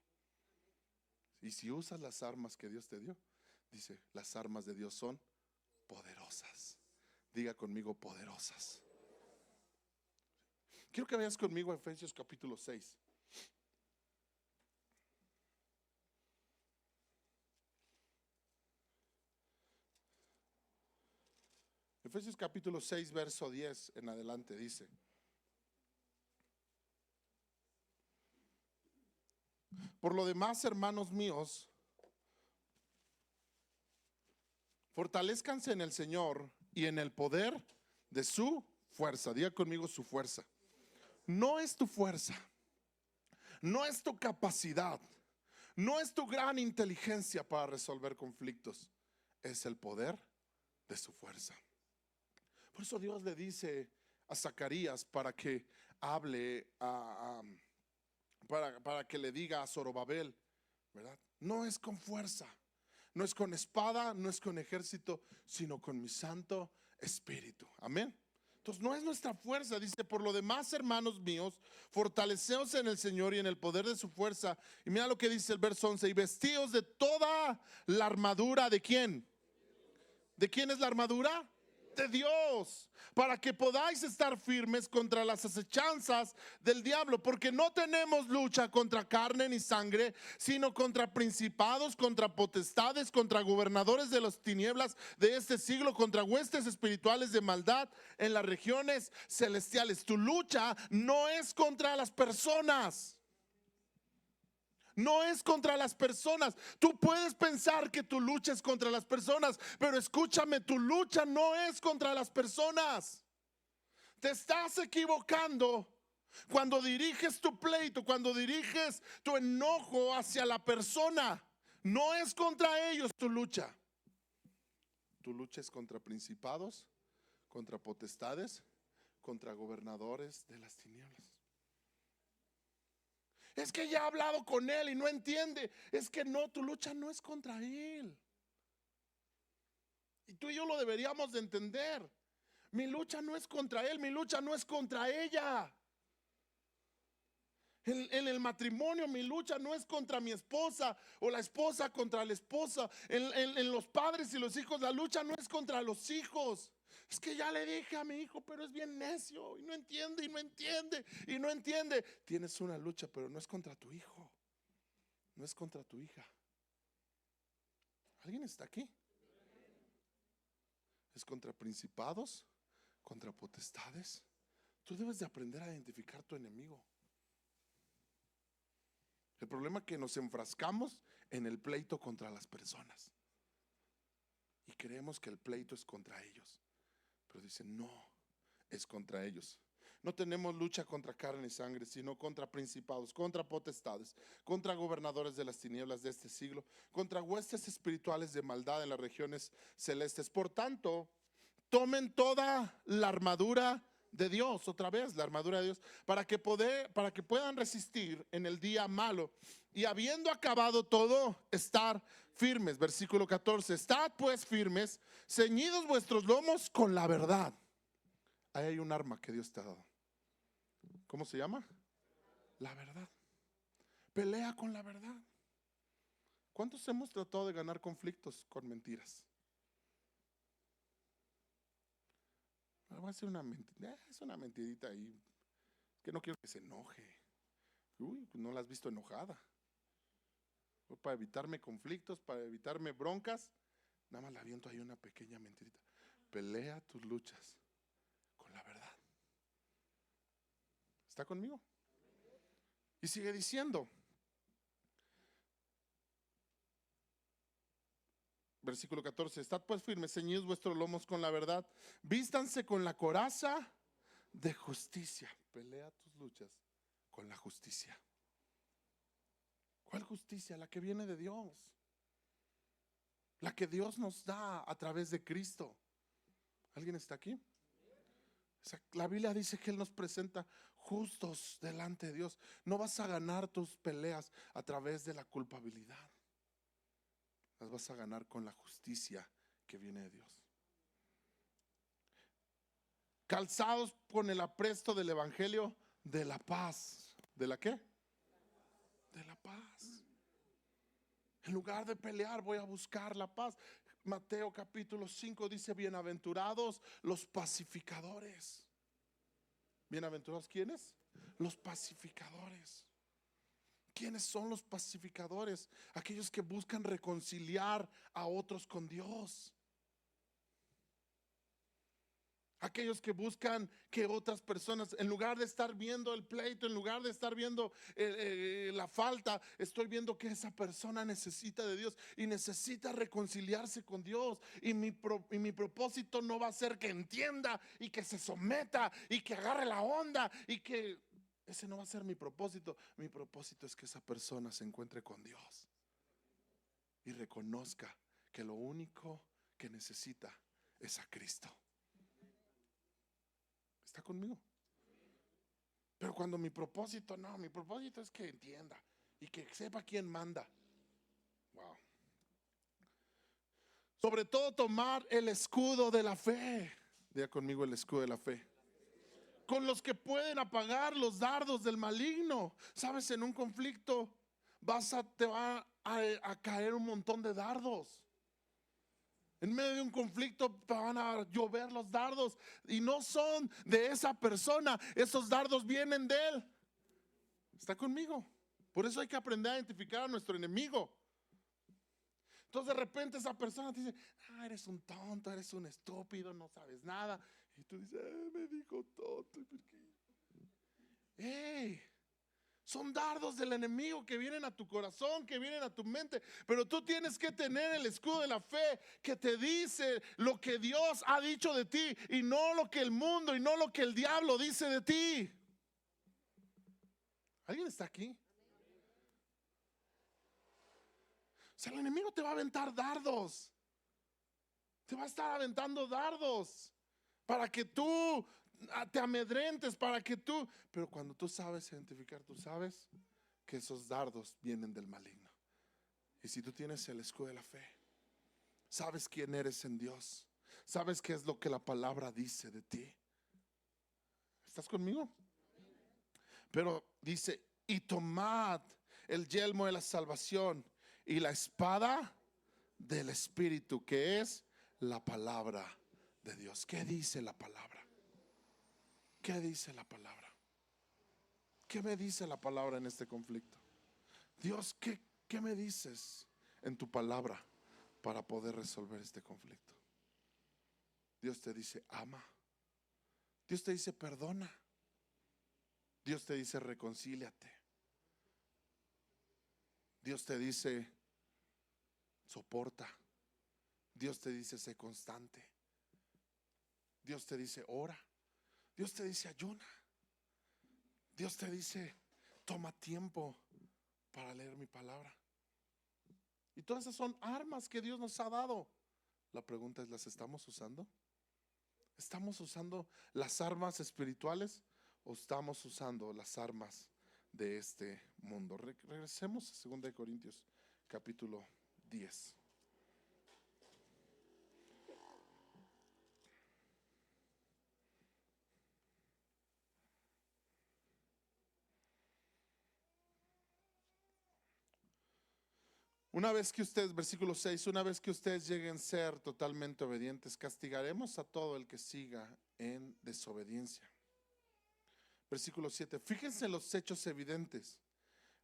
Y si usas las armas que Dios te dio, dice, las armas de Dios son poderosas. Diga conmigo, poderosas. Quiero que vayas conmigo a Efesios capítulo 6. Efesios capítulo 6, verso 10 en adelante dice: por lo demás, hermanos míos, fortalezcanse en el Señor y en el poder de su fuerza. Diga conmigo, su fuerza. No es tu fuerza, no es tu capacidad, no es tu gran inteligencia para resolver conflictos, es el poder de su fuerza. Por eso Dios le dice a Zacarías para que hable para que le diga a Zorobabel, ¿verdad? No es con fuerza, no es con espada, no es con ejército, sino con mi Santo Espíritu. Amén. Entonces no es nuestra fuerza. Dice, por lo demás, hermanos míos, fortaleceos en el Señor y en el poder de su fuerza. Y mira lo que dice el verso 11: y vestíos de toda la armadura. ¿De quién? ¿De quién es la armadura? De Dios, para que podáis estar firmes contra las acechanzas del diablo, porque no tenemos lucha contra carne ni sangre, sino contra principados, contra potestades, contra gobernadores de las tinieblas de este siglo, contra huestes espirituales de maldad en las regiones celestiales. Tu lucha no es contra las personas. No es contra las personas. Tú puedes pensar que tu lucha es contra las personas, pero escúchame, tu lucha no es contra las personas. Te estás equivocando cuando diriges tu pleito, cuando diriges tu enojo hacia la persona. No es contra ellos tu lucha. Tu lucha es contra principados, contra potestades, contra gobernadores de las tinieblas. Es que ya he hablado con él y no entiende. Es que no, tu lucha no es contra él. Y tú y yo lo deberíamos de entender. Mi lucha no es contra él, mi lucha no es contra ella. En el matrimonio mi lucha no es contra mi esposa o la esposa contra la esposa. En los padres y los hijos la lucha no es contra los hijos. Es que ya le dije a mi hijo, pero es bien necio y no entiende y no entiende y no entiende. Tienes una lucha, pero no es contra tu hijo, no es contra tu hija. ¿Alguien está aquí? Es contra principados, contra potestades. Tú debes de aprender a identificar tu enemigo. El problema es que nos enfrascamos en el pleito contra las personas y creemos que el pleito es contra ellos. Pero dicen, no, es contra ellos. No tenemos lucha contra carne y sangre, sino contra principados, contra potestades, contra gobernadores de las tinieblas de este siglo, contra huestes espirituales de maldad en las regiones celestes. Por tanto, tomen toda la armadura de Dios, otra vez la armadura de Dios, para que puedan resistir en el día malo, y habiendo acabado todo, estar firmes. Versículo 14: estad pues firmes, ceñidos vuestros lomos con la verdad. Ahí hay un arma que Dios te ha dado. ¿Cómo se llama? La verdad. Pelea con la verdad. ¿Cuántos hemos tratado de ganar conflictos con mentiras? Voy a hacer una mentira, es una mentidita ahí, que no quiero que se enoje. Uy, pues no la has visto enojada. Para evitarme conflictos, para evitarme broncas, nada más le aviento ahí una pequeña mentirita. Pelea tus luchas con la verdad. ¿Está conmigo? Y sigue diciendo, versículo 14: estad pues firmes, ceñidos vuestros lomos con la verdad, vístanse con la coraza de justicia. Pelea tus luchas con la justicia. ¿Cuál justicia? La que viene de Dios, la que Dios nos da a través de Cristo. ¿Alguien está aquí? La Biblia dice que Él nos presenta justos delante de Dios. No vas a ganar tus peleas a través de la culpabilidad, las vas a ganar con la justicia que viene de Dios. Calzados con el apresto del evangelio de la paz. ¿De la qué? De la paz. En lugar de pelear, voy a buscar la paz. Mateo capítulo 5 dice: bienaventurados los pacificadores. ¿Bienaventurados quiénes? Los pacificadores. ¿Quiénes son los pacificadores? Aquellos que buscan reconciliar a otros con Dios. Aquellos que buscan que otras personas, en lugar de estar viendo el pleito, en lugar de estar viendo la falta, estoy viendo que esa persona necesita de Dios y necesita reconciliarse con Dios. Y mi propósito no va a ser que entienda y que se someta y que agarre la onda y que... Ese no va a ser mi propósito. Mi propósito es que esa persona se encuentre con Dios y reconozca que lo único que necesita es a Cristo. ¿Está conmigo? Pero cuando mi propósito es que entienda y que sepa quién manda. Wow. Sobre todo tomar el escudo de la fe. Diga conmigo: el escudo de la fe, con los que pueden apagar los dardos del maligno. Sabes, en un conflicto te va a caer un montón de dardos. En medio de un conflicto van a llover los dardos y no son de esa persona. Esos dardos vienen de él. ¿Está conmigo? Por eso hay que aprender a identificar a nuestro enemigo. Entonces de repente esa persona te dice: eres un tonto, eres un estúpido, no sabes nada. Y tú dices: me dijo tonto. ¡Ey! Son dardos del enemigo que vienen a tu corazón, que vienen a tu mente. Pero tú tienes que tener el escudo de la fe que te dice lo que Dios ha dicho de ti y no lo que el mundo y no lo que el diablo dice de ti. ¿Alguien está aquí? O sea, el enemigo te va a aventar dardos. Te va a estar aventando dardos para que tú te amedrentes, para que tú... Pero cuando tú sabes identificar, tú sabes que esos dardos vienen del maligno. Y si tú tienes el escudo de la fe, sabes quién eres en Dios, sabes qué es lo que la palabra dice de ti. ¿Estás conmigo? Pero dice: y tomad el yelmo de la salvación y la espada del Espíritu, que es la palabra de Dios. ¿Qué dice la palabra? ¿Qué dice la palabra? ¿Qué me dice la palabra en este conflicto? Dios, ¿qué me dices en tu palabra para poder resolver este conflicto? Dios te dice: ama. Dios te dice: perdona. Dios te dice: reconcíliate. Dios te dice: soporta. Dios te dice: sé constante. Dios te dice: ora. Dios te dice: ayuna. Dios te dice: toma tiempo para leer mi palabra. Y todas esas son armas que Dios nos ha dado. La pregunta es: ¿las estamos usando? ¿Estamos usando las armas espirituales o estamos usando las armas de este mundo? Regresemos a 2 Corintios capítulo 10. Una vez que ustedes, versículo 6, una vez que ustedes lleguen a ser totalmente obedientes, castigaremos a todo el que siga en desobediencia. Versículo 7, fíjense en los hechos evidentes.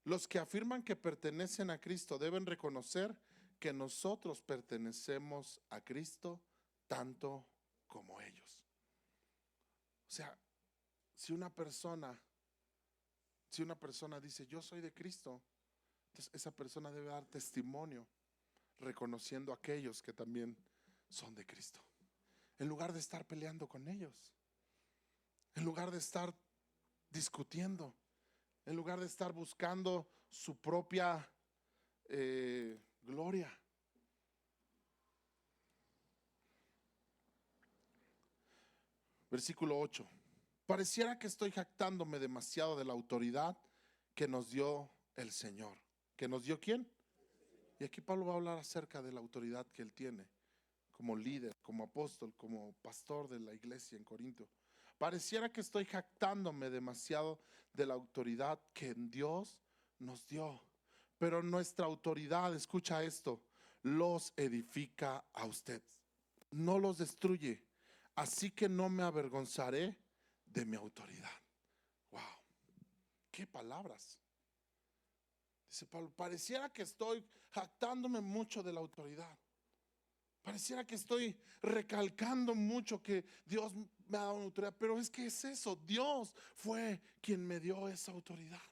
Los que afirman que pertenecen a Cristo deben reconocer que nosotros pertenecemos a Cristo tanto como ellos. O sea, si una persona dice yo soy de Cristo, entonces esa persona debe dar testimonio reconociendo a aquellos que también son de Cristo. En lugar de estar peleando con ellos, en lugar de estar discutiendo, en lugar de estar buscando su propia gloria. Versículo 8. Pareciera que estoy jactándome demasiado de la autoridad que nos dio el Señor. ¿Que nos dio quién? Y aquí Pablo va a hablar acerca de la autoridad que él tiene como líder, como apóstol, como pastor de la iglesia en Corinto. Pareciera que estoy jactándome demasiado de la autoridad que Dios nos dio. Pero nuestra autoridad, escucha esto, los edifica a usted, no los destruye. Así que no me avergonzaré de mi autoridad. Wow, qué palabras. Dice Pablo, pareciera que estoy jactándome mucho de la autoridad. Pareciera que estoy recalcando mucho que Dios me ha dado una autoridad, pero es que es eso, Dios fue quien me dio esa autoridad.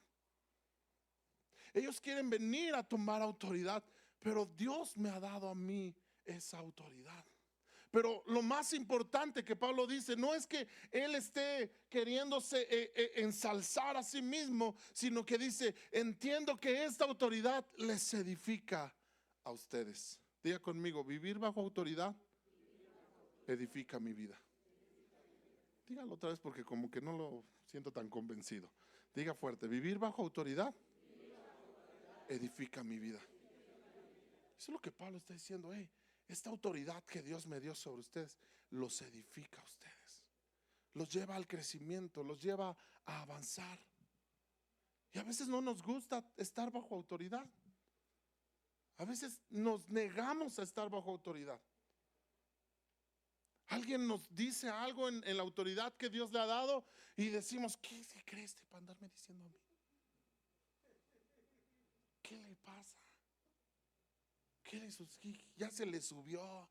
Ellos quieren venir a tomar autoridad, pero Dios me ha dado a mí esa autoridad. Pero lo más importante que Pablo dice no es que él esté queriéndose ensalzar a sí mismo, sino que dice, entiendo que esta autoridad les edifica a ustedes. Diga conmigo, vivir bajo autoridad edifica mi vida. Dígalo otra vez porque como que no lo siento tan convencido. Diga fuerte, vivir bajo autoridad edifica mi vida. Eso es lo que Pablo está diciendo. Esta autoridad que Dios me dio sobre ustedes los edifica a ustedes, los lleva al crecimiento, los lleva a avanzar. Y a veces no nos gusta estar bajo autoridad. A veces nos negamos a estar bajo autoridad. Alguien nos dice algo en la autoridad que Dios le ha dado y decimos, ¿qué se cree este para andarme diciendo a mí? ¿Qué le pasa? Ya se le subió.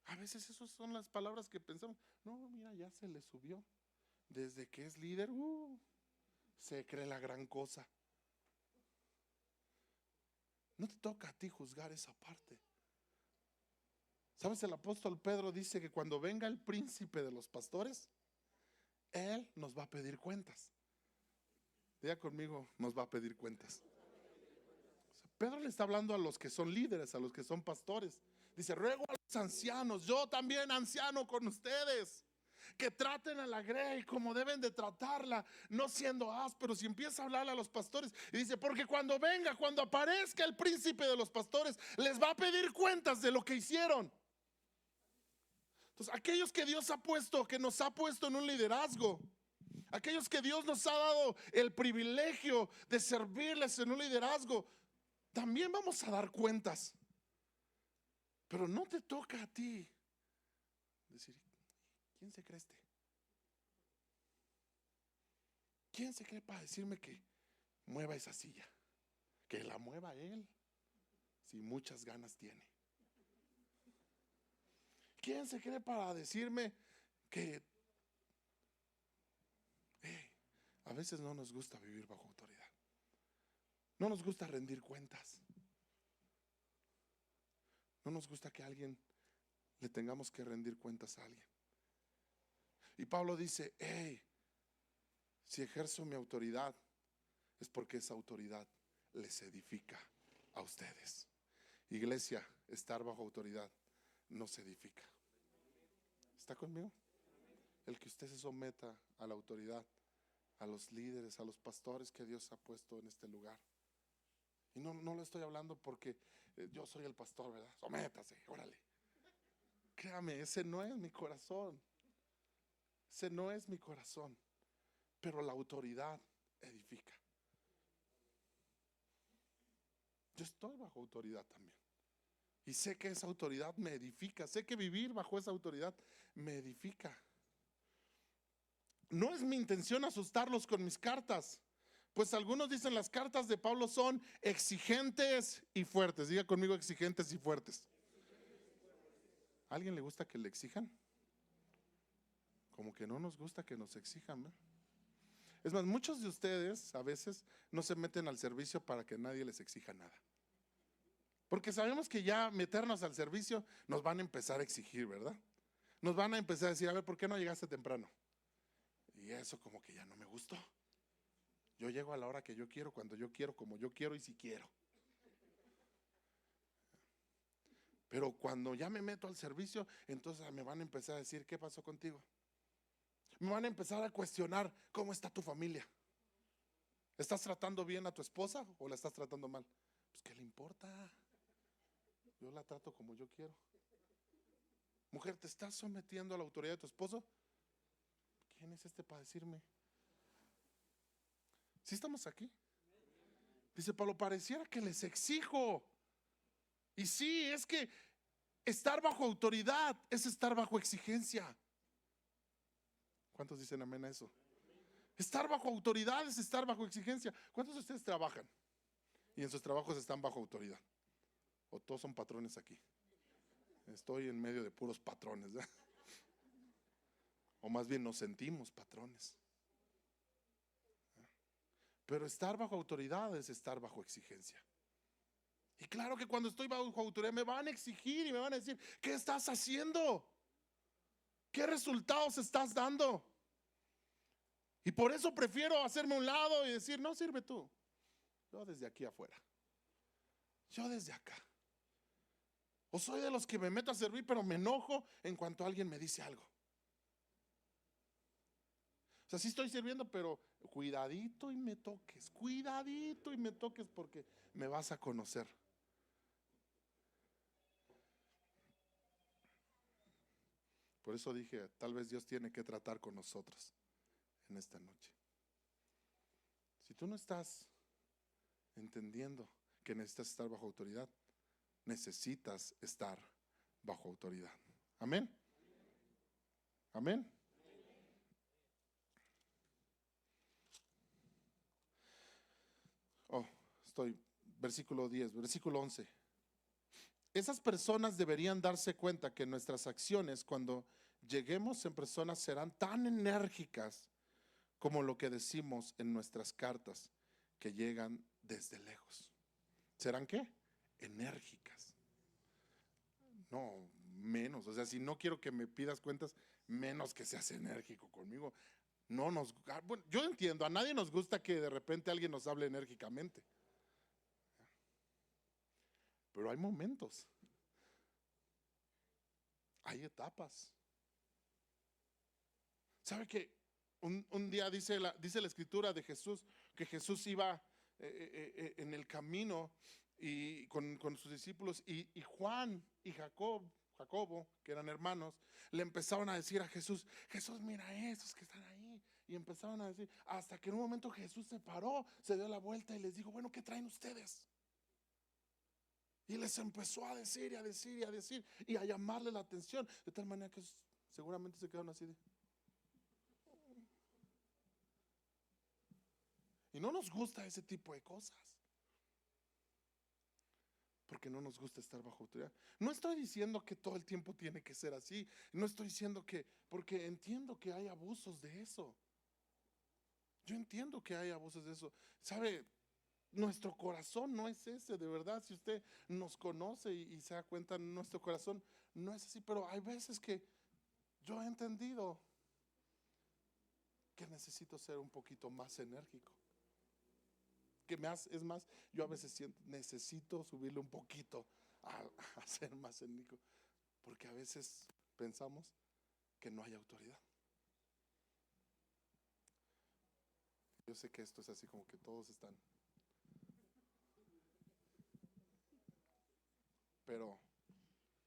A veces esas son las palabras que pensamos. No, mira, ya se le subió. Desde que es líder, se cree la gran cosa. No te toca a ti juzgar esa parte. ¿Sabes? El apóstol Pedro dice que cuando venga el príncipe de los pastores, él nos va a pedir cuentas. Diga conmigo, nos va a pedir cuentas. Pedro le está hablando a los que son líderes, a los que son pastores. Dice, ruego a los ancianos, yo también anciano con ustedes, que traten a la grey como deben de tratarla, no siendo ásperos. Y empieza a hablarle a los pastores y dice, porque cuando venga, cuando aparezca el príncipe de los pastores, les va a pedir cuentas de lo que hicieron. Entonces, aquellos que Dios ha puesto, que nos ha puesto en un liderazgo, aquellos que Dios nos ha dado el privilegio de servirles en un liderazgo, también vamos a dar cuentas. Pero no te toca a ti decir, ¿quién se cree este? ¿Quién se cree para decirme que mueva esa silla? Que la mueva él, si muchas ganas tiene. ¿Quién se cree para decirme que a veces no nos gusta vivir bajo autoridad? No nos gusta rendir cuentas. No nos gusta que a alguien le tengamos que rendir cuentas a alguien. Y Pablo dice, si ejerzo mi autoridad es porque esa autoridad les edifica a ustedes. Iglesia, estar bajo autoridad nos edifica. ¿Está conmigo? El que usted se someta a la autoridad, a los líderes, a los pastores que Dios ha puesto en este lugar. Y no lo estoy hablando porque yo soy el pastor, ¿verdad? Sométase, órale. Créame, ese no es mi corazón. Ese no es mi corazón. Pero la autoridad edifica. yo estoy bajo autoridad también. Y sé que esa autoridad me edifica. Sé que vivir bajo esa autoridad me edifica. No es mi intención asustarlos con mis cartas, pues algunos dicen las cartas de Pablo son exigentes y fuertes. Diga conmigo, exigentes y fuertes. ¿A alguien le gusta que le exijan? Como que no nos gusta que nos exijan, ¿no? Es más, muchos de ustedes a veces no se meten al servicio para que nadie les exija nada. Porque sabemos que ya meternos al servicio nos van a empezar a exigir, ¿verdad? Nos van a empezar a decir, a ver, ¿por qué no llegaste temprano? Y eso como que ya no me gustó. Yo llego a la hora que yo quiero, cuando yo quiero, como yo quiero y si quiero. Pero cuando ya me meto al servicio, entonces me van a empezar a decir, ¿qué pasó contigo? Me van a empezar a cuestionar, ¿cómo está tu familia? ¿Estás tratando bien a tu esposa o la estás tratando mal? Pues ¿qué le importa? Yo la trato como yo quiero. Mujer, ¿te estás sometiendo a la autoridad de tu esposo? ¿Quién es este para decirme? ¿Sí estamos aquí? Dice Pablo, pareciera que les exijo. Y sí, es que estar bajo autoridad es estar bajo exigencia. ¿Cuántos dicen amén a eso? Estar bajo autoridad es estar bajo exigencia. ¿Cuántos de ustedes trabajan y en sus trabajos están bajo autoridad? ¿O todos son patrones aquí? Estoy en medio de puros patrones, ¿verdad? O más bien nos sentimos patrones. Pero estar bajo autoridad es estar bajo exigencia. Y claro que cuando estoy bajo autoridad me van a exigir y me van a decir, ¿qué estás haciendo? ¿Qué resultados estás dando? Y por eso prefiero hacerme a un lado y decir, no, sirve tú. Yo desde aquí afuera. Yo desde acá. O soy de los que me meto a servir, pero me enojo en cuanto alguien me dice algo. O sea, sí estoy sirviendo, pero cuidadito y me toques porque me vas a conocer. Por eso dije, tal vez Dios tiene que tratar con nosotros en esta noche. Si tú no estás entendiendo que necesitas estar bajo autoridad, necesitas estar bajo autoridad. Amén. Amén. Oh, versículo 10, versículo 11. Esas personas deberían darse cuenta que nuestras acciones cuando lleguemos en personas serán tan enérgicas como lo que decimos en nuestras cartas que llegan desde lejos. ¿Serán qué? Enérgicas. No, menos. O sea, si no quiero que me pidas cuentas, menos que seas enérgico conmigo. Bueno, yo entiendo, a nadie nos gusta que de repente alguien nos hable enérgicamente. Pero hay momentos. Hay etapas. ¿Sabe que un día dice la escritura de Jesús que Jesús iba en el camino y con sus discípulos y Juan y Jacobo, que eran hermanos, le empezaron a decir a Jesús, Jesús, mira esos que están ahí. Y empezaron a decir, hasta que en un momento Jesús se paró, se dio la vuelta y les dijo, bueno, ¿qué traen ustedes? Y les empezó a decir y a decir y a decir y a llamarle la atención, de tal manera que seguramente se quedaron así de. Y no nos gusta ese tipo de cosas. Porque no nos gusta estar bajo autoridad. No estoy diciendo que todo el tiempo tiene que ser así. No estoy diciendo que, porque entiendo que hay abusos de eso. Yo entiendo que hay abusos de eso. ¿Sabe? Nuestro corazón no es ese, de verdad. Si usted nos conoce y se da cuenta, nuestro corazón no es así. Pero hay veces que yo he entendido que necesito ser un poquito más enérgico. Es más, yo a veces necesito subirle un poquito a ser más enérgico. Porque a veces pensamos que no hay autoridad. Yo sé que esto es así como que todos están. Pero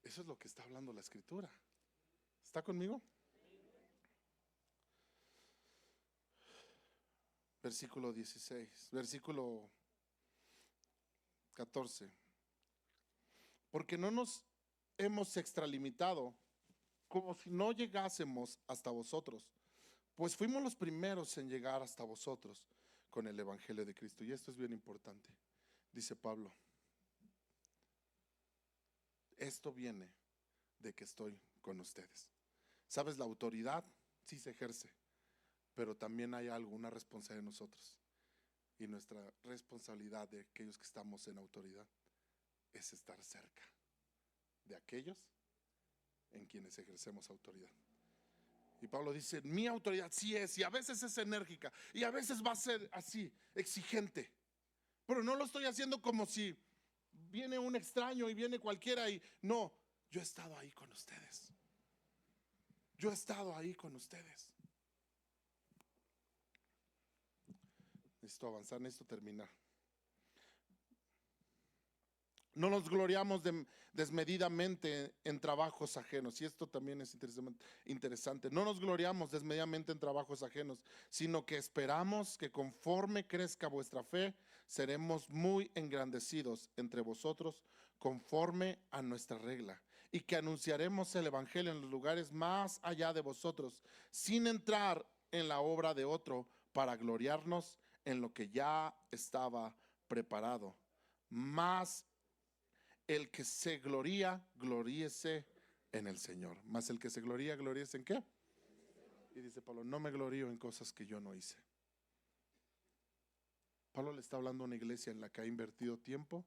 eso es lo que está hablando la escritura. ¿Está conmigo? Versículo 16, versículo 14. Porque no nos hemos extralimitado como si no llegásemos hasta vosotros, pues fuimos los primeros en llegar hasta vosotros con el evangelio de Cristo. Y esto es bien importante. Dice Pablo, esto viene de que estoy con ustedes. ¿Sabes? La autoridad sí se ejerce, pero también hay alguna responsabilidad de nosotros. Y nuestra responsabilidad de aquellos que estamos en autoridad es estar cerca de aquellos en quienes ejercemos autoridad. Y Pablo dice, mi autoridad sí es, y a veces es enérgica, y a veces va a ser así, exigente, pero no lo estoy haciendo como si viene un extraño y viene cualquiera y no, yo he estado ahí con ustedes. Yo he estado ahí con ustedes. Necesito avanzar, necesito terminar. No nos gloriamos desmedidamente en trabajos ajenos. Y esto también es interesante. No nos gloriamos desmedidamente en trabajos ajenos, sino que esperamos que conforme crezca vuestra fe, seremos muy engrandecidos entre vosotros conforme a nuestra regla. Y que anunciaremos el evangelio en los lugares más allá de vosotros, sin entrar en la obra de otro, para gloriarnos en lo que ya estaba preparado. Más el que se gloría, gloríese en el Señor. Más el que se gloría, gloríese en ¿qué? Y dice Pablo, no me glorío en cosas que yo no hice. Pablo le está hablando a una iglesia en la que ha invertido tiempo,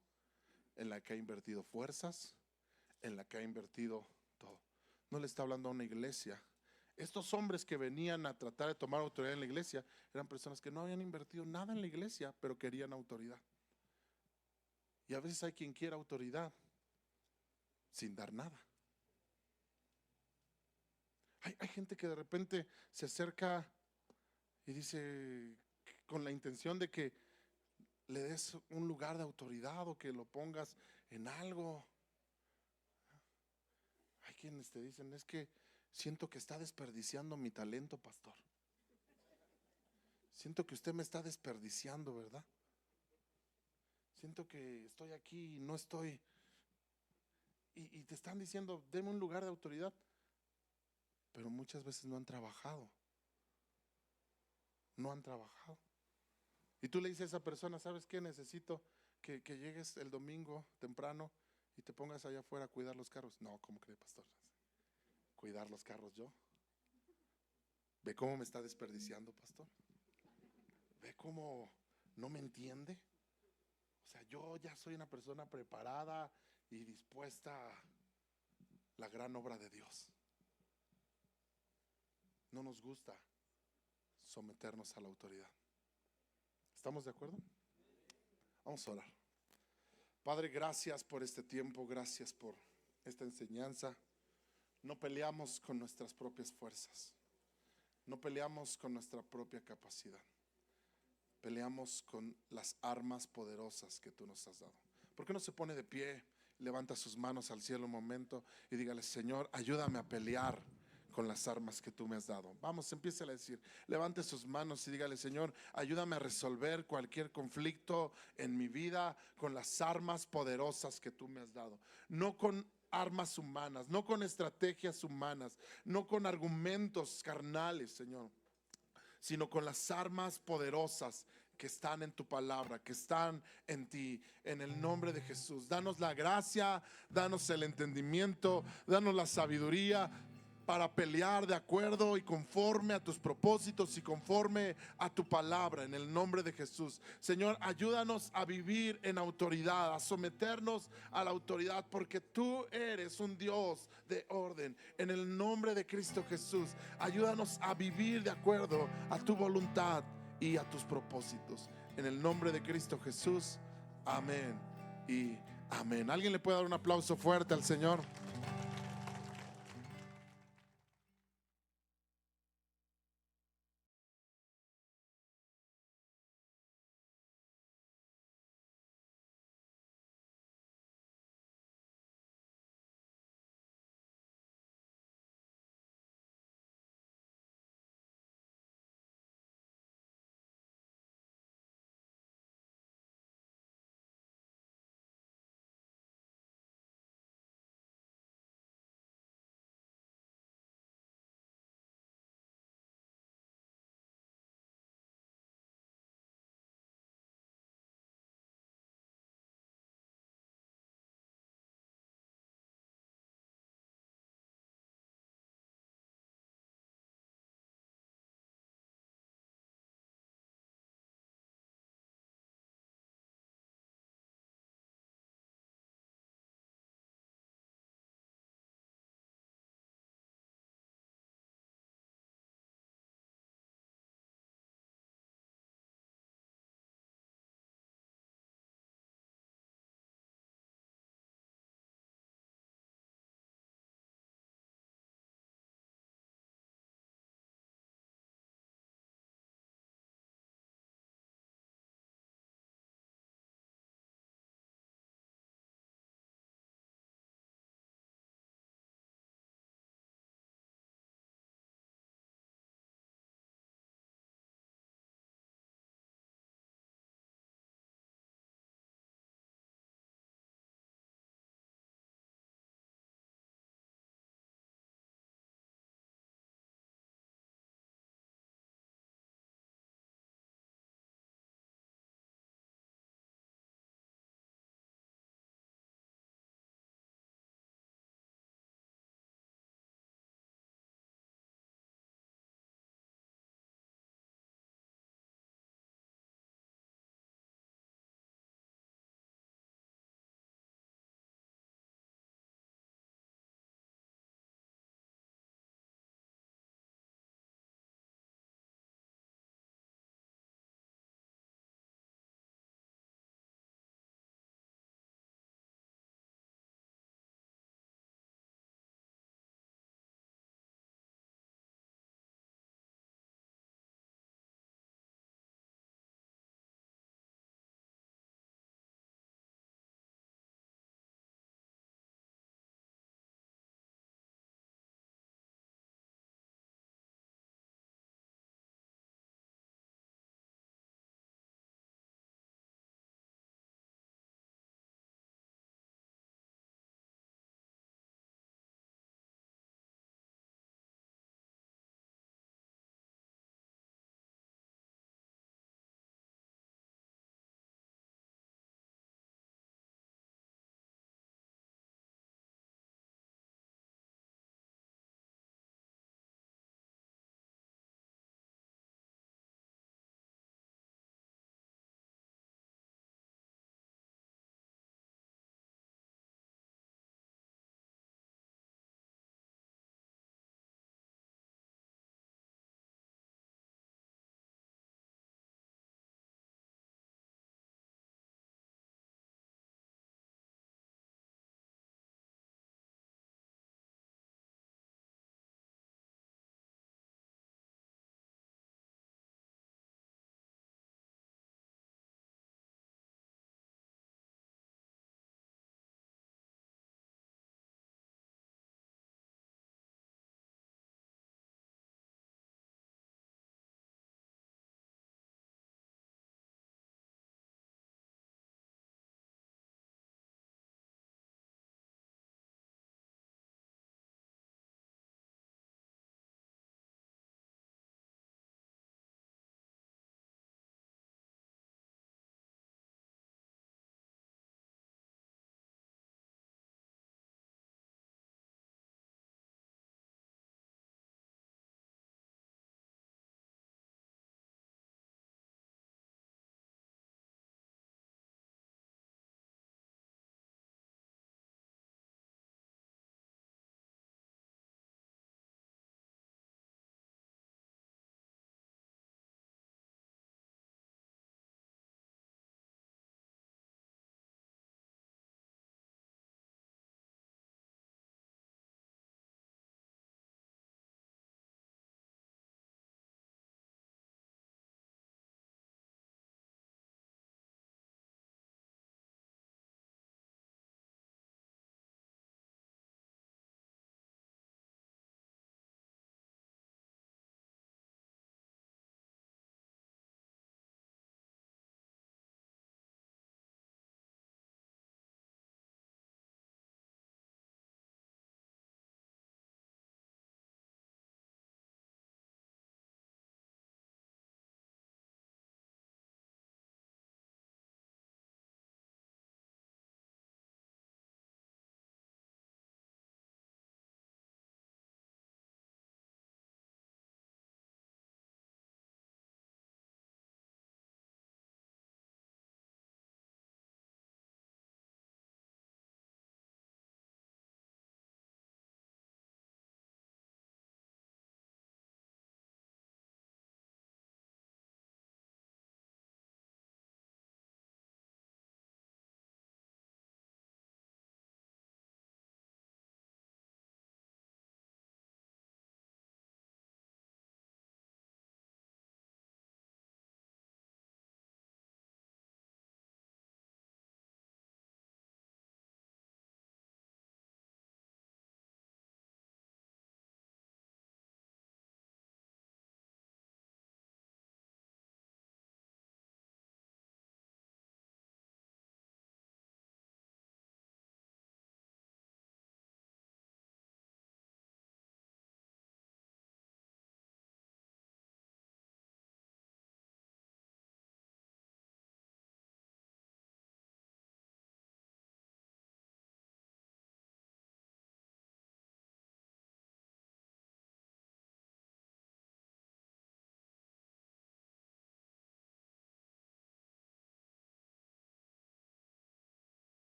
en la que ha invertido fuerzas, en la que ha invertido todo. No le está hablando a una iglesia. Estos hombres que venían a tratar de tomar autoridad en la iglesia eran personas que no habían invertido nada en la iglesia, pero querían autoridad. Y a veces hay quien quiere autoridad sin dar nada. Hay gente que de repente se acerca y dice con la intención de que le des un lugar de autoridad o que lo pongas en algo. Hay quienes te dicen, es que siento que está desperdiciando mi talento, pastor. Siento que usted me está desperdiciando, ¿verdad? Siento que estoy aquí y no estoy. Y te están diciendo, deme un lugar de autoridad. Pero muchas veces no han trabajado. No han trabajado. Y tú le dices a esa persona, ¿sabes qué? Necesito que llegues el domingo temprano y te pongas allá afuera a cuidar los carros. No, ¿cómo cree, pastor? ¿Cuidar los carros yo? ¿Ve cómo me está desperdiciando, pastor? ¿Ve cómo no me entiende? O sea, yo ya soy una persona preparada y dispuesta a la gran obra de Dios. No nos gusta someternos a la autoridad. ¿Estamos de acuerdo? Vamos a orar. Padre, gracias por este tiempo, gracias por esta enseñanza. No peleamos con nuestras propias fuerzas, no peleamos con nuestra propia capacidad. Peleamos con las armas poderosas que tú nos has dado. ¿Por qué no se pone de pie, levanta sus manos al cielo un momento y dígale, Señor, ayúdame a pelear con las armas que tú me has dado? Vamos, empiece a decir, levante sus manos y dígale, Señor, ayúdame a resolver cualquier conflicto en mi vida con las armas poderosas que tú me has dado. No con armas humanas, no con estrategias humanas, no con argumentos carnales, Señor, sino con las armas poderosas que están en tu palabra, que están en ti, en el nombre de Jesús. Danos la gracia, danos el entendimiento, danos la sabiduría para pelear de acuerdo y conforme a tus propósitos y conforme a tu palabra, en el nombre de Jesús. Señor, ayúdanos a vivir en autoridad, a someternos a la autoridad, porque tú eres un Dios de orden. En el nombre de Cristo Jesús, ayúdanos a vivir de acuerdo a tu voluntad y a tus propósitos. En el nombre de Cristo Jesús, amén y amén. ¿Alguien le puede dar un aplauso fuerte al Señor?